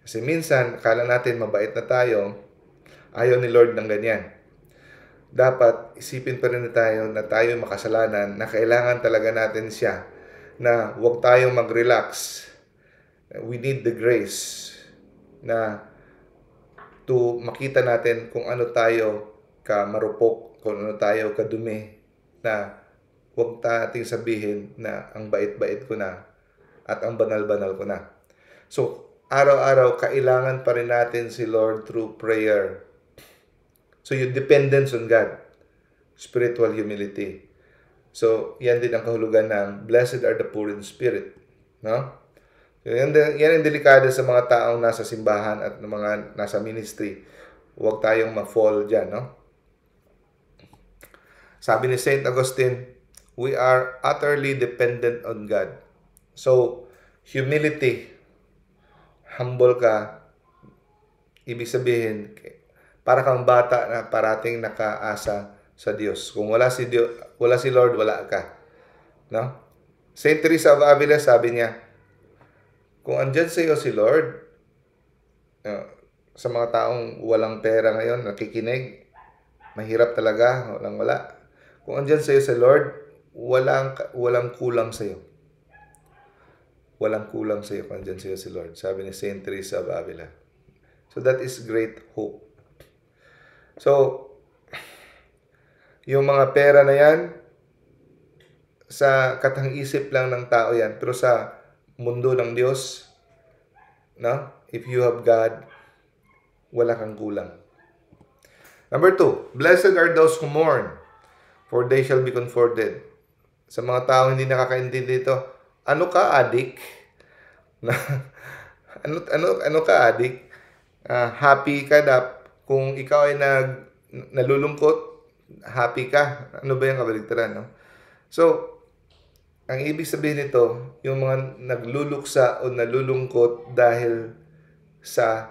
Kasi minsan, akala natin mabait na tayo, ayaw ni Lord ng ganyan. Dapat isipin pa rin tayo na tayo makasalanan, na kailangan talaga natin siya, na huwag tayong mag-relax. We need the grace na to makita natin kung ano tayo ka-marupok, kung ano tayo kadumi, na huwag nating sabihin na ang bait-bait ko na at ang banal-banal ko na. So, araw-araw, kailangan pa rin natin si Lord through prayer. So, yung dependence on God, spiritual humility. So, yan din ang kahulugan ng blessed are the poor in spirit. No? Yan ang delikado sa mga taong nasa simbahan at mga nasa ministry. Huwag tayong ma-fall dyan. No? Sabi ni St. Augustine, we are utterly dependent on God. So, humility, humble ka, ibig sabihin, para kang bata na parating nakaasa sa Diyos. Kung wala si Lord, wala ka. No? St. Teresa of Avila, sabi niya, kung andyan sa iyo si Lord, sa mga taong walang pera ngayon, nakikinig, mahirap talaga, wala. Kung andyan sa iyo si Lord, walang kulang sa iyo. Walang kulang sa iyo kung andyan sa iyo si Lord. Sabi ni St. Teresa of Avila. So that is great hope. So, yung mga pera na yan, sa katang-isip lang ng tao yan. Pero sa mundo ng Diyos, no? If you have God, wala kang kulang. Number 2, blessed are those who mourn, for they shall be comforted. Sa mga tao hindi nakakaintindi dito, ano ka, adik? ano ka, adik? Happy ka kung ikaw ay nalulungkot, happy ka. Ano ba yung kabaligtaran, no? So, ang ibig sabihin nito, yung mga nagluluksa o nalulungkot dahil sa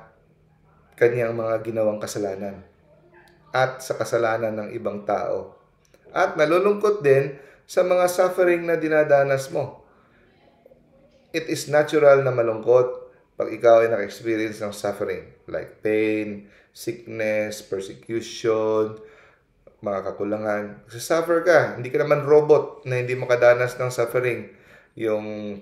kanyang mga ginawang kasalanan at sa kasalanan ng ibang tao. At nalulungkot din sa mga suffering na dinadanas mo. It is natural na malungkot pag ikaw ay naka-experience ng suffering, like pain, sickness, persecution, mga kakulangan. Suffer ka. Hindi ka naman robot na hindi makadanas ng suffering. Yung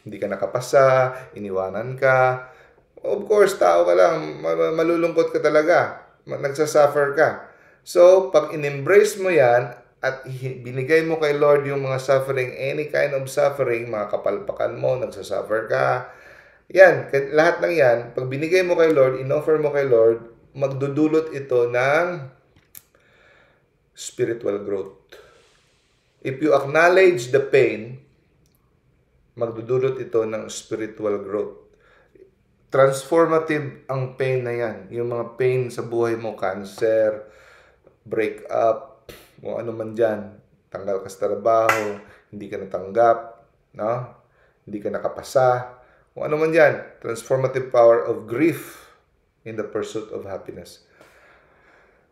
hindi ka nakapasa, iniwanan ka. Of course, tao ka lang. Malulungkot ka talaga. Nagsasuffer ka. So, pag in-embrace mo yan at binigay mo kay Lord yung mga suffering, any kind of suffering, mga kapalpakan mo, nagsasuffer ka, yan, lahat ng yan, pag binigay mo kay Lord, in-offer mo kay Lord, magdudulot ito ng spiritual growth. If you acknowledge the pain, magdudulot ito ng spiritual growth. Transformative ang pain na yan. Yung mga pain sa buhay mo, cancer, break up, kung ano man dyan, tanggal ka sa trabaho, hindi ka natanggap, no? Hindi ka nakapasa, kung ano man dyan, transformative power of grief in the pursuit of happiness.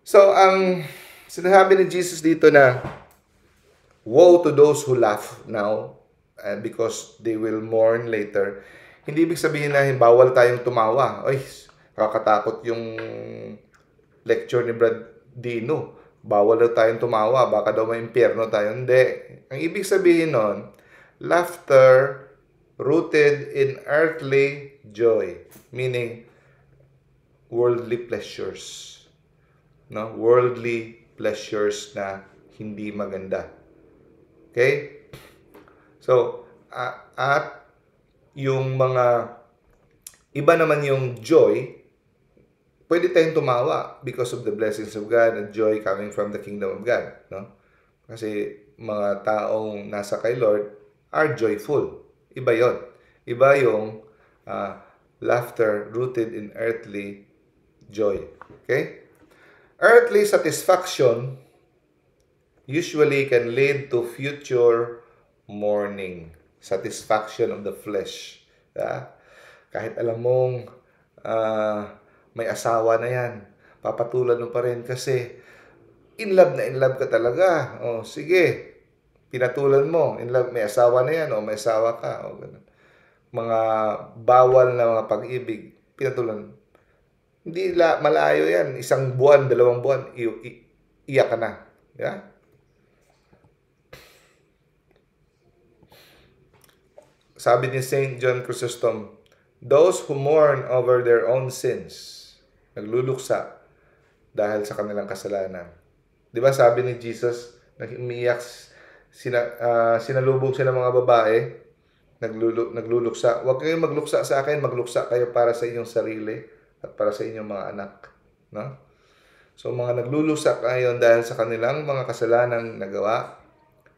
So, ang sinasabi ni Jesus dito na, woe to those who laugh now, because they will mourn later. Hindi ibig sabihin na bawal tayong tumawa. Ay, kakatakot yung lecture ni Brad Dino. Bawal daw tayong tumawa. Baka daw may impyerno tayo. Hindi. Ang ibig sabihin nun, laughter rooted in earthly joy. Meaning, worldly pleasures. No? Worldly pleasures na hindi maganda. Okay? So, at yung mga iba naman yung joy, pwede tayong tumawa because of the blessings of God and joy coming from the kingdom of God, no? Kasi mga taong nasa kay Lord are joyful. Iba yon. Iba yung laughter rooted in earthly joy. Okay? Earthly satisfaction usually can lead to future mourning. Satisfaction of the flesh. Kahit alam mong may asawa na yan, papatulan mo pa rin kasi in love ka talaga. O, sige, pinatulan mo. In love, may asawa na yan, o may asawa ka. O, ganun. Mga bawal na mga pag-ibig, pinatulan. Hindi malayo yan. 1 buwan, 2 buwan, iyak ka na. Yeah? Sabi ni St. John Chrysostom, those who mourn over their own sins, nagluluksa dahil sa kanilang kasalanan. Di ba sabi ni Jesus, umiiyak, sinalubog siya ng mga babae, nagluluksa. Huwag kayong magluksa sa akin, magluksa kayo para sa inyong sarili at para sa inyong mga anak. No? So mga nagluluksa ngayon dahil sa kanilang mga kasalanang nagawa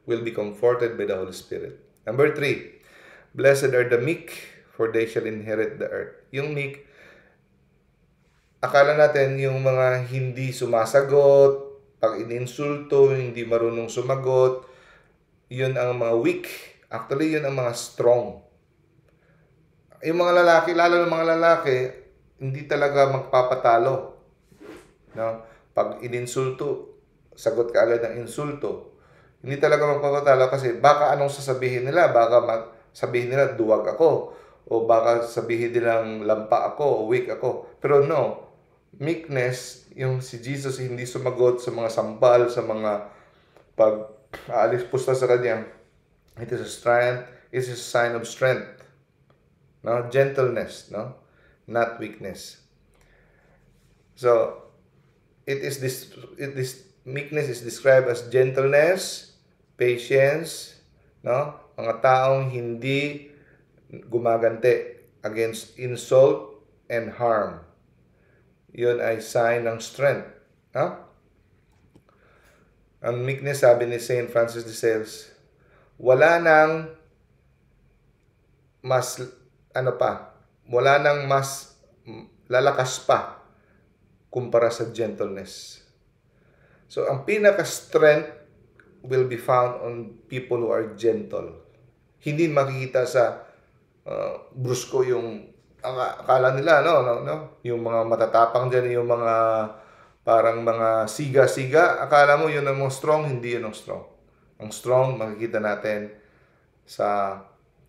will be comforted by the Holy Spirit. Number 3, blessed are the meek, for they shall inherit the earth. Yung meek, akala natin yung mga hindi sumasagot, pag ininsulto, hindi marunong sumagot, yun ang mga weak. Actually, yun ang mga strong. Yung mga lalaki, lalo ng mga lalaki, hindi talaga magpapatalo. No? Pag ininsulto, sagot ka agad ng insulto. Hindi talaga magpapatalo kasi baka anong sasabihin nila, baka sabihin nila duwag ako, o baka sabihin nilang lampa ako, o weak ako. Pero no, meekness, yung si Jesus hindi sumagot sa mga sambal, sa mga pag-aalis pusta sa kanya. It is a strength, it is a sign of strength. No? Gentleness, no? Not weakness. So, meekness is described as gentleness, patience, no? Mga taong hindi gumagante against insult and harm. Yun ay sign ng strength. No? Ang meekness, sabi ni Saint Francis de Sales, wala nang mas, wala nang mas lalakas pa kumpara sa gentleness. So, ang pinaka-strength will be found on people who are gentle. Hindi makikita sa brusko yung akala nila, yung mga matatapang dyan, yung mga parang mga siga-siga. Akala mo yun ang mga strong, hindi yun ang strong. Ang strong, makikita natin sa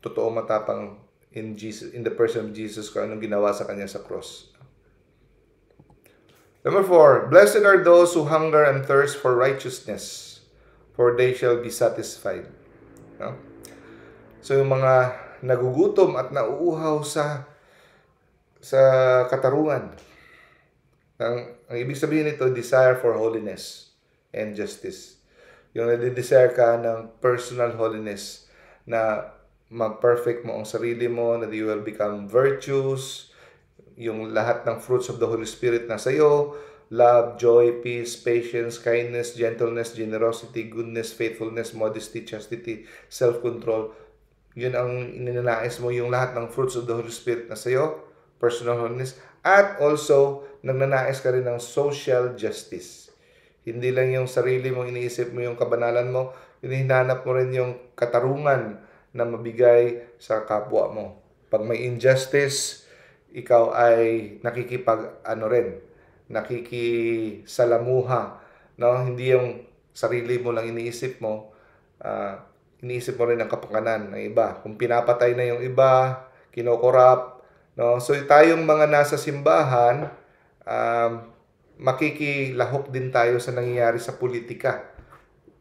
totoo matapang in Jesus, in the person of Jesus, kung anong ginawa sa kanya sa cross. Number 4, blessed are those who hunger and thirst for righteousness, for they shall be satisfied. No? So yung mga nagugutom at nauuhaw sa katarungan. Ang ibig sabihin nito, desire for holiness and justice. Yung nade-desire ka ng personal holiness, na mag-perfect mo ang sarili mo, that you will become virtuous, yung lahat ng fruits of the Holy Spirit na sa'yo, love, joy, peace, patience, kindness, gentleness, generosity, goodness, faithfulness, modesty, chastity, self-control. Yun ang ininanais mo, yung lahat ng fruits of the Holy Spirit na sa'yo, personal holiness, at also, nagnanais ka rin ng social justice. Hindi lang yung sarili mo, iniisip mo yung kabanalan mo, hinahanap mo rin yung katarungan na mabigay sa kapwa mo. Pag may injustice, ikaw ay nakikisalamuha, no? Hindi yung sarili mo lang iniisip mo, iniisip mo rin ang kapakanan ng iba. Kung pinapatay na yung iba, kinokorap, no? So tayong mga nasa simbahan, makikilahok din tayo sa nangyayari sa politika.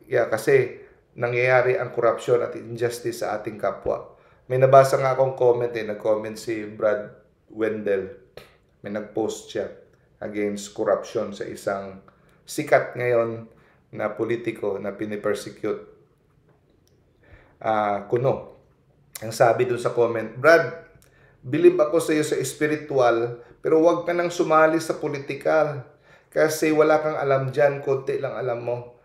Kasi nangyayari ang corruption at injustice sa ating kapwa. May nabasa nga akong comment, nag-comment si Brad Wendell. May nag-post siya against corruption sa isang sikat ngayon na politiko na pinipersecute. Kuno. Ang sabi dun sa comment, Brad, believe ako sa iyo sa spiritual, pero huwag ka nang sumali sa political. Kasi wala kang alam dyan, konti lang alam mo.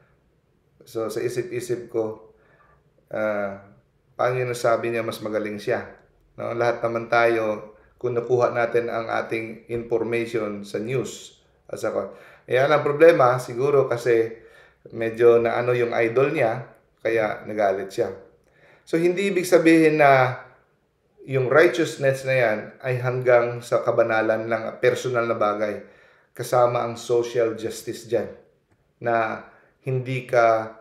So sa isip-isip ko, paano yun nasabi niya mas magaling siya? No? Lahat naman tayo, kung nakuha natin ang ating information sa news. Yan ang problema, siguro kasi medyo naano yung idol niya, kaya nagalit siya. So hindi ibig sabihin na yung righteousness na yan ay hanggang sa kabanalan lang, personal na bagay. Kasama ang social justice dyan, na hindi ka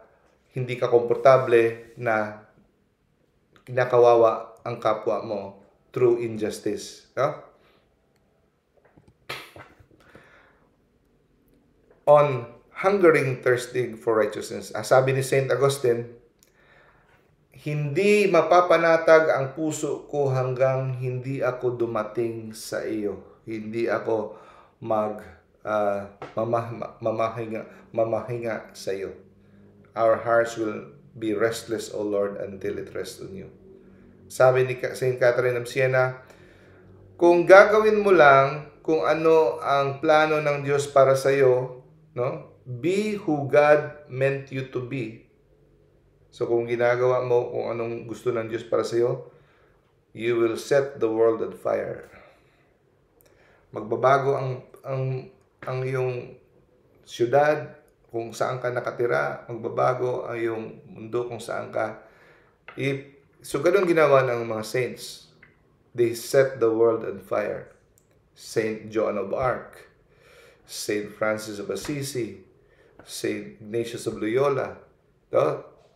komportable na kinakawawa ang kapwa mo through injustice. No? On hungering, thirsting for righteousness, sabi ni Saint Augustine, hindi mapapanatag ang puso ko hanggang hindi ako dumating sa iyo. Hindi ako mamahinga sa iyo. Our hearts will be restless, O Lord, until it rests on you. Sabi ni Saint Catherine of Siena, kung gagawin mo lang kung ano ang plano ng Diyos para sa iyo, no? Be who God meant you to be. So kung ginagawa mo kung anong gusto ng Diyos para sa iyo, you will set the world on fire. Magbabago ang iyong syudad kung saan ka nakatira, magbabago ang iyong mundo kung saan ka. So ganun ginawa ng mga saints. They set the world on fire. Saint Joan of Arc, Saint Francis of Assisi, Saint Ignatius of Loyola,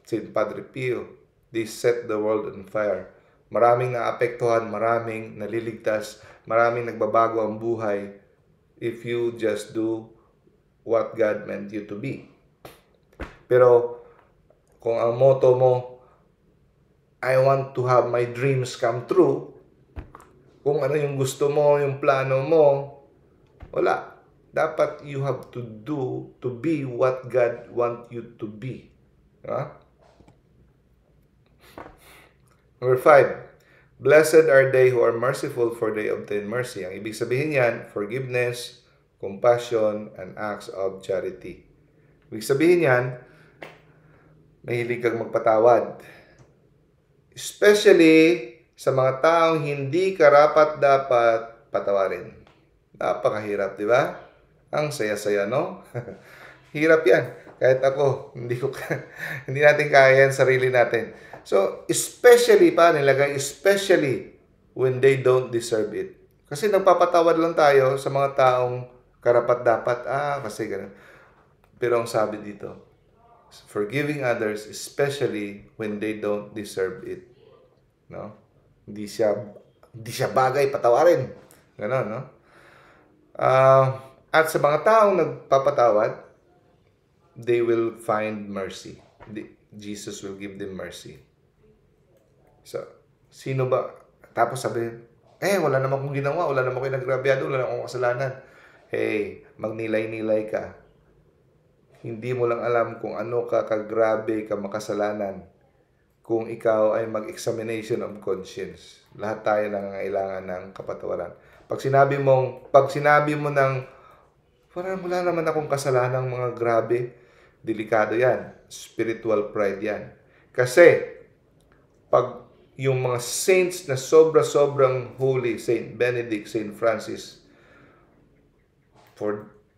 Saint Padre Pio, they set the world on fire. Maraming naapektuhan, maraming naliligtas, maraming nagbabago ang buhay if you just do what God meant you to be. Pero kung ang motto mo, I want to have my dreams come true, kung ano yung gusto mo, yung plano mo, wala. Dapat you have to do, to be what God want you to be. Number 5, blessed are they who are merciful, for they obtain mercy. Ang ibig sabihin yan, forgiveness, compassion, and acts of charity. Ibig sabihin yan, Mahilig kang magpatawad. Especially sa mga taong hindi karapat-dapat patawarin. Napakahirap, di ba? Ang saya-saya, no? Hirap yan. Kahit ako, hindi natin kaya yan sarili natin. So, especially pa nilagay, especially when they don't deserve it. Kasi nagpapatawad lang tayo sa mga taong karapat-dapat. Kasi ganun. Pero ang sabi dito, forgiving others, especially when they don't deserve it. No? Hindi siya bagay patawarin. Ganon, no? At sa mga taong nagpapatawad, they will find mercy. Jesus will give them mercy. So, sino ba? Tapos sabi, wala naman akong ginawa, wala naman akong nagrabyado, wala naman akong kasalanan. Hey, magnilay-nilay ka. Hindi mo lang alam kung ano ka kagrabe ka makasalanan kung ikaw ay mag-examination of conscience. Lahat tayo nangangailangan ng kapatawaran. Pag sinabi mo ng parang wala naman akong kasalanang mga grabe, delikado yan. Spiritual pride yan. Kasi pag yung mga saints na sobra-sobrang holy, Saint Benedict, Saint Francis,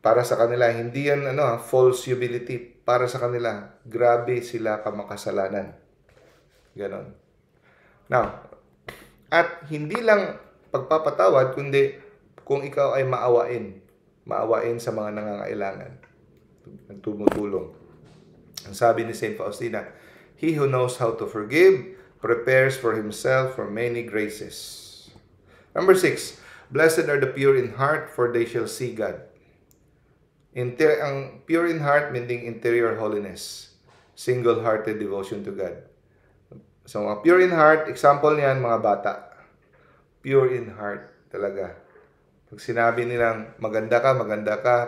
para sa kanila, hindi yan false humility. Para sa kanila, grabe sila kamakasalanan. Ganon. Now, at hindi lang pagpapatawad, kundi kung ikaw ay maawain sa mga nangangailangan, tumutulong. Ang sabi ni Saint Faustina, he who knows how to forgive prepares for himself for many graces. Number 6, blessed are the pure in heart, for they shall see God. Ang pure in heart meaning interior holiness, single-hearted devotion to God. So, mga pure in heart, example niyan, mga bata. Pure in heart talaga. Pag sinabi nilang maganda ka,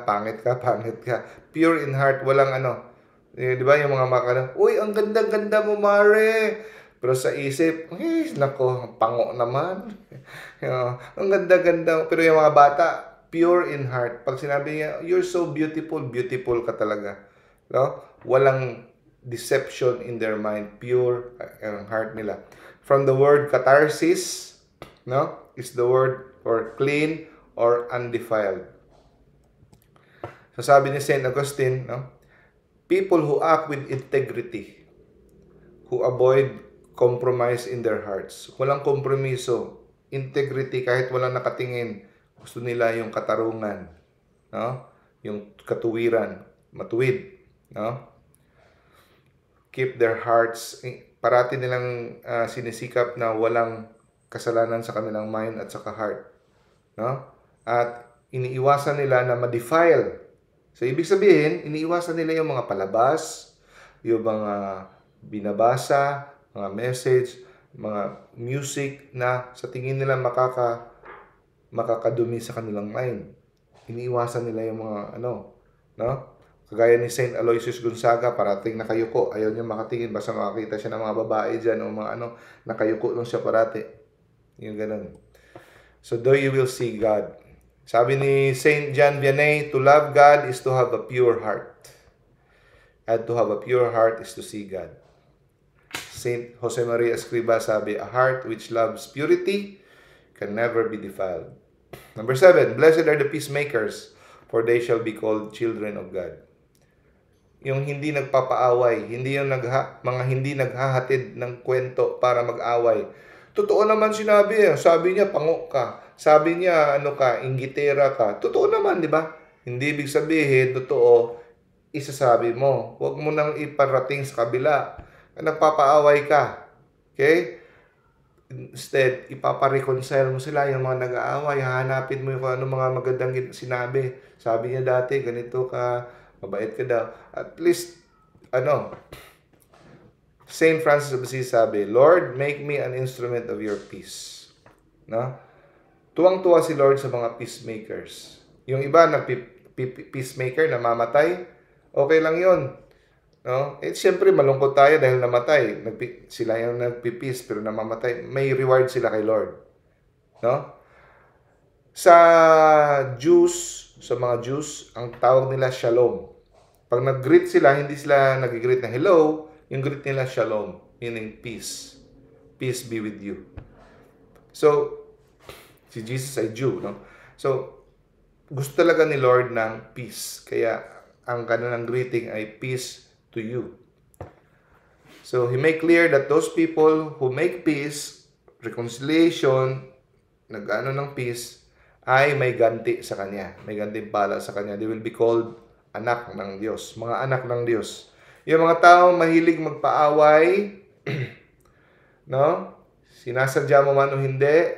pangit ka. Pure in heart, walang di ba yung mga uy, ang ganda-ganda mo, Mare. Pero sa isip, nako, pango naman. Ang ganda-ganda. Pero yung mga bata, pure in heart. Pag sinabi niya, you're so beautiful, beautiful ka talaga. No? Walang deception in their mind, pure ang heart nila. From the word catharsis, no, is the word for clean or undefiled. So sabi ni Saint Augustine, no, people who act with integrity, who avoid compromise in their hearts. Walang kompromiso, integrity kahit walang nakatingin. Gusto nila yung katarungan, no? Yung katuwiran, matuwid, no? Keep their hearts, parati nilang sinisikap na walang kasalanan sa kanilang mind at saka heart, no? At iniiwasan nila na ma-defile. So ibig sabihin, iniiwasan nila yung mga palabas, yung mga binabasa, mga message, mga music na sa tingin nila makakadumi sa kanilang mind. Iniiwasan nila yung mga no? Kagaya ni Saint Aloysius Gonzaga, parating nakayuko, ayaw niya makatingin, basta makakita siya ng mga babae dyan o mga nakayuko lang siya parati. Yung ganun. So, though you will see God. Sabi ni Saint John Vianney, to love God is to have a pure heart. And to have a pure heart is to see God. Saint Jose Maria Escriba sabi, a heart which loves purity can never be defiled. Number 7, blessed are the peacemakers, for they shall be called children of God. Yung hindi nagpapaaway, hindi yung mga hindi naghahatid ng kwento para mag-away. Totoo naman sinabi, sabi niya pango ka, sabi niya inggitera ka. Totoo naman, di ba? Hindi ibig sabihin, totoo, isasabi mo. Huwag mo nang iparating sa kabila. Nagpapaaway ka. Okay? Instead, ipapareconcile mo sila, yung mga nag-aaway, hahanapin mo yung ano mga magandang sinabi. Sabi niya dati, ganito ka, mabait ka daw. At least, Saint Francis of Assisi sabi, Lord, make me an instrument of your peace. No? Tuwang-tuwa si Lord sa mga peacemakers. Yung iba, peacemaker, namamatay, okay lang yun. No? Siyempre, malungkot tayo dahil namatay. Sila yung nagpipeace pero namamatay. May reward sila kay Lord. No? Sa mga Jews, ang tawag nila shalom. Pag nag-greet sila, hindi sila nag-greet na hello, Yung greet nila, shalom, meaning peace. Peace be with you. So, si Jesus ay Jew, no? So, gusto talaga ni Lord ng peace. Kaya, ang kanilang greeting ay peace to you. So, He made clear that those people who make peace, reconciliation, nag-ano ng peace, ay may ganti sa Kanya. May gantimpala sa Kanya. They will be called anak ng Diyos. Mga anak ng Diyos. Yung mga taong mahilig magpaaway, no? Sinasadya mo man o hindi,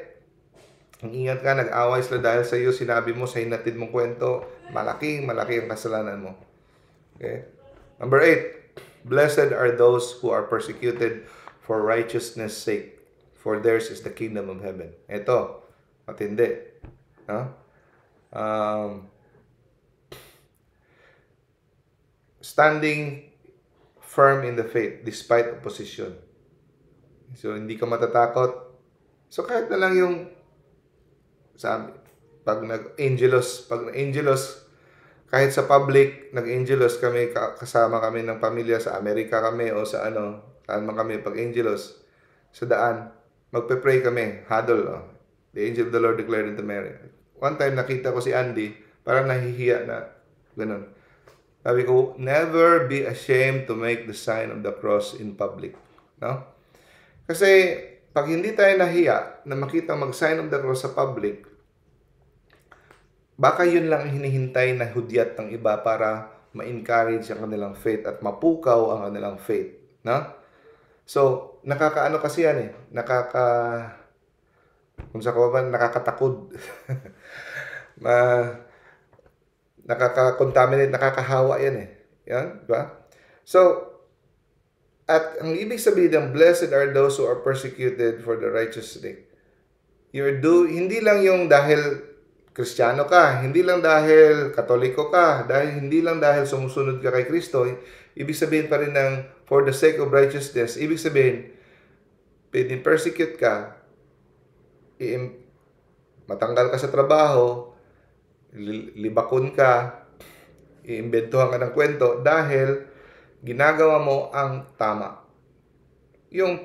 ang ingat ka, nag-away sila dahil sa iyo, sinabi mo sa hinatid mong kwento, malaki ang kasalanan mo. Okay? Number 8, blessed are those who are persecuted for righteousness' sake, for theirs is the kingdom of heaven. Ito, matindi. No? Standing firm in the faith despite opposition. So, hindi ka matatakot. So, kahit na lang yung sabi, pag nag-angelos, kahit sa public, nag-angelos kami, kasama kami ng pamilya, sa Amerika kami o sa saan man kami, pag-angelos, sa daan, magpe-pray kami, huddle. The angel of the Lord declared unto Mary. One time, nakita ko si Andy, parang nahihiya na, ganun. Sabi ko, never be ashamed to make the sign of the cross in public. No? Kasi, pag hindi tayo nahiya na makita mag-sign of the cross sa public, baka yun lang hinihintay na hudyat ng iba para ma-encourage ang kanilang faith at mapukaw ang kanilang faith. No? So, nakakaano kasi yan kung sa kawaban, nakakatakod. Nakaka-contaminate, nakakahawa yan Yan, di ba? So, at ang ibig sabihin ng blessed are those who are persecuted for the righteous sake. Hindi lang yung dahil Kristiyano ka, hindi lang dahil Katoliko ka, hindi lang dahil sumusunod ka kay Kristo, ibig sabihin pa rin ng for the sake of righteousness, ibig sabihin, persecute ka, matanggal ka sa trabaho, libakon ka, iimbentuhan ka ng kwento dahil ginagawa mo ang tama. Yung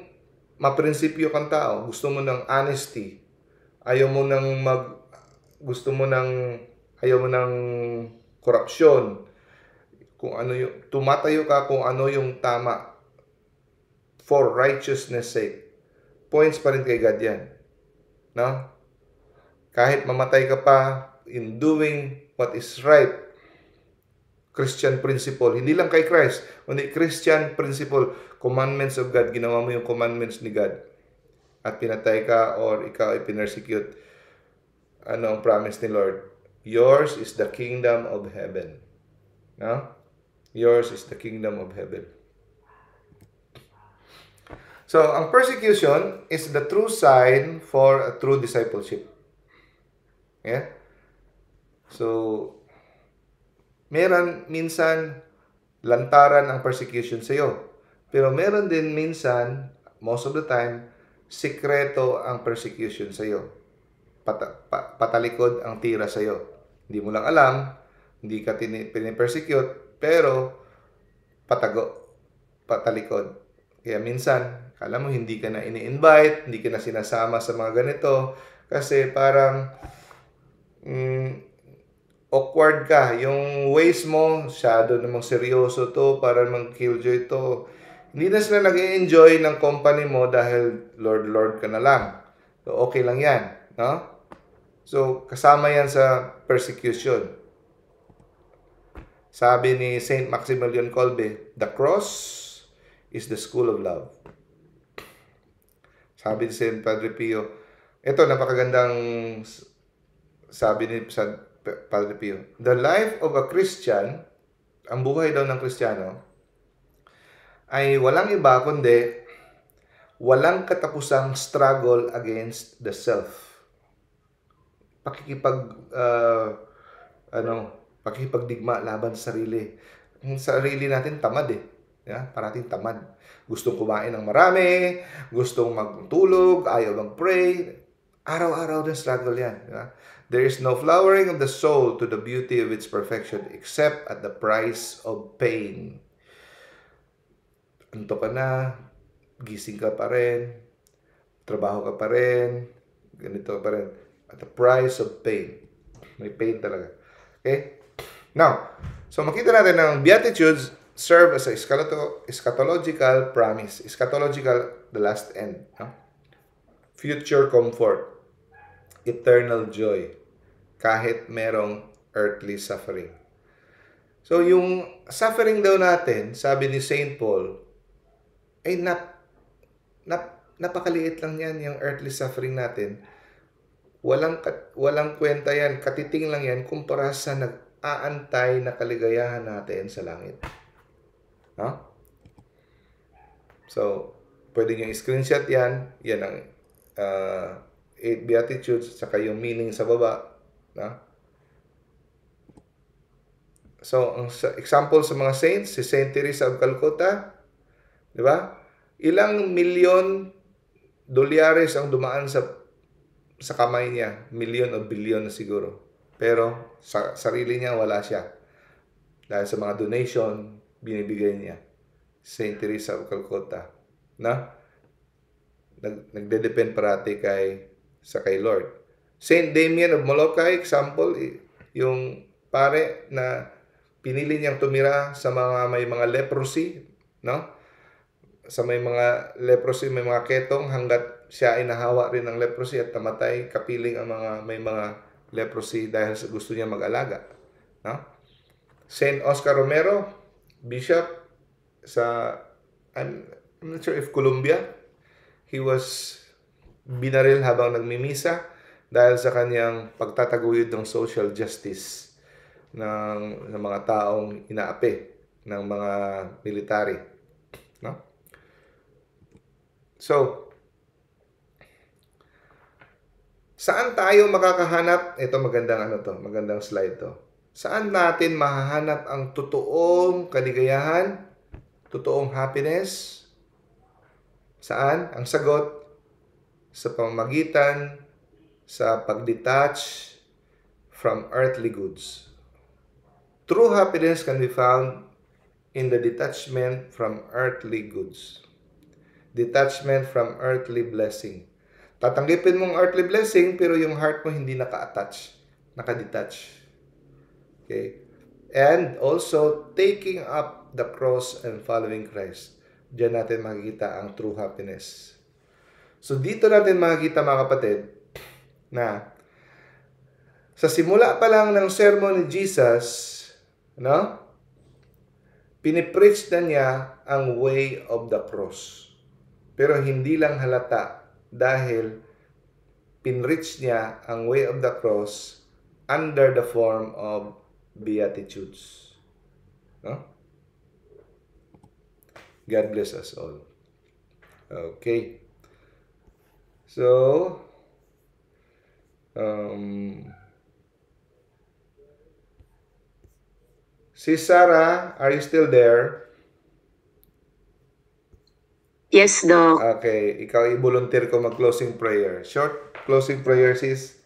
maprinsipyo kang tao, gusto mo ng honesty, ayaw mo ng korupsyon, kung ano yung tumatayo ka kung ano yung tama for righteousness sake. Points pa rin kay God yan. No? Kahit mamatay ka pa in doing what is right, Christian principle, hindi lang kay Christ, kundi Christian principle, commandments of God, ginawa mo yung commandments ni God, at pinatay ka or ikaw ay pinersecute, ano ang promise ni Lord? Yours is the kingdom of heaven. No? Yours is the kingdom of heaven. So, ang persecution is the true sign for a true discipleship. Yeah? So, meron minsan lantaran ang persecution sa iyo. Pero meron din minsan, most of the time, sikreto ang persecution sa iyo. Patalikod ang tira sa iyo. Hindi mo lang alam, hindi ka pinipersecute, pero patalikod. Kaya minsan, kala mo hindi ka na ini-invite, hindi ka na sinasama sa mga ganito, kasi parang awkward ka. Yung ways mo, shadow namang seryoso to, para namang killjoy to. Hindi na sila nag-enjoy ng company mo dahil Lord ka na lang. So, okay lang yan. No? So, kasama yan sa persecution. Sabi ni Saint Maximilian Kolbe, the cross is the school of love. Sabi ni Saint Padre Pio, ito, napakagandang sabi ni Padre Pio, the life of a Christian, ang buhay daw ng Kristiyano, ay walang iba kundi walang katapusang struggle against the self. Pakikipagdigma laban sa sarili. Ang sarili natin tamad parating tamad. Gustong kumain ng marami, gustong magtulog, ayaw mag-pray. Araw-araw na struggle yan. There is no flowering of the soul to the beauty of its perfection except at the price of pain. antok ka na, gising ka pa rin, trabaho ka pa rin, ganito ka pa rin. At the price of pain. May pain talaga. Okay? Now, so makita natin ng Beatitudes serve as a eschatological promise. Eschatological, the last end. No? Future comfort. Eternal joy. Kahit merong earthly suffering. So, yung suffering daw natin, sabi ni Saint Paul, ay napakaliit lang yan, yung earthly suffering natin. Walang kwenta yan, katiting lang yan kumpara sa nag-aantay na kaligayahan natin sa langit. No? So, pwede nyo screenshot yan. Yan ang 8 Beatitudes, saka yung meaning sa baba. No? So, ang example sa mga saints, si Saint Teresa of Calcutta, di ba? Ilang milyon dolyares ang dumaan sa kamay niya. Milyon o bilyon na siguro. Pero sa sarili niya, wala siya. Dahil sa mga donation, binibigay niya. Saint Teresa of Calcutta. Na? Nagde-depend parati kay Lord. Saint Damien of Molokai, example, yung pare na pinili niyang tumira sa may mga leprosy, no? Sa may mga leprosy, may mga ketong hanggat siya ay nahawa rin ng leprosy at namatay, kapiling ang may mga leprosy dahil gusto niya mag-alaga, no? Saint Oscar Romero, bishop sa I'm not sure if Colombia, he was binaril habang nagmimisa dahil sa kanyang pagtataguyod ng social justice ng mga taong inaapi ng mga military, no? So, saan tayo makakahanap? Ito magandang slide to. Saan natin mahahanap ang totoong kaligayahan, totoong happiness? Saan? Ang sagot, sa pamamagitan sa pag-detach from earthly goods. True happiness can be found in the detachment from earthly goods. Detachment from earthly blessing. Tatanggipin mong earthly blessing, pero yung heart mo hindi naka-attach, naka-detach. Okay? And also, taking up the cross and following Christ. Diyan natin makikita ang true happiness. So, dito natin makikita, mga kapatid, na sa simula pa lang ng sermon ni Jesus, no? Pinipreach na niya ang way of the cross. Pero hindi lang halata dahil pinreach niya ang way of the cross under the form of Beatitudes. No? God bless us all. Okay. So, si Sarah, are you still there? Yes, Doc. Okay, ikaw i-volunteer ko mag-closing prayer. Short closing prayer, sis.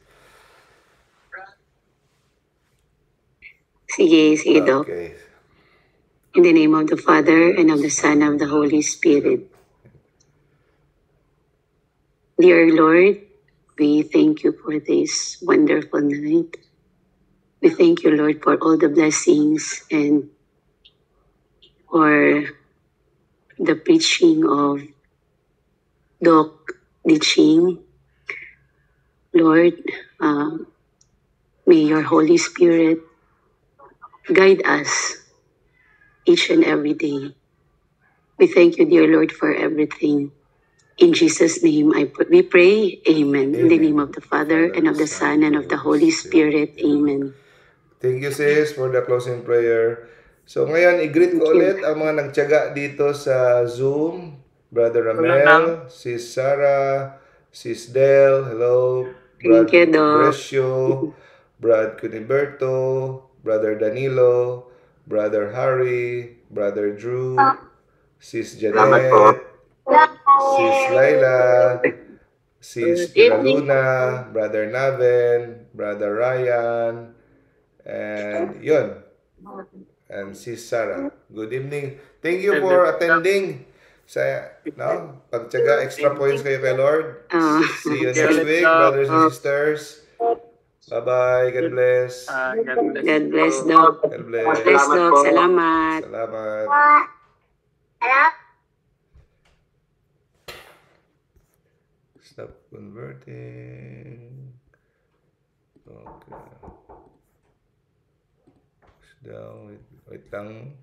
Sige, Doc. Okay. In the name of the Father, and of the Son, and of the Holy Spirit. Dear Lord, we thank you for this wonderful night. We thank you, Lord, for all the blessings and for the preaching of Doc Diching. Lord, may your Holy Spirit guide us each and every day. We thank you, dear Lord, for everything. In Jesus' name, we pray. Amen. In the name of the Father, and of the Son, and of the Holy Spirit. Amen. Thank you, sis, for the closing prayer. So, ngayon, i-greet ko ulit ang mga nagtiyaga dito sa Zoom. Brother Ramel, Sis Sarah, Sis Del, hello. Thank you, Doc. Brescio, Brad Cuniberto, Brother Danilo, Brother Harry, Brother Drew, Sis Janet, Sis Laila, Sis Luna, Brother Naven, Brother Ryan, and yun. And Sis Sarah. Good evening. Thank you for attending. Pagtyaga, extra points kayo kay Lord. See you Yeah, next let's week, go. brothers and sisters. Bye-bye. God bless. God bless. God bless, Doc. God God bless, bless. Doc. Salamat. Salamat. Stop converting. Okay. Push down. Wait lang.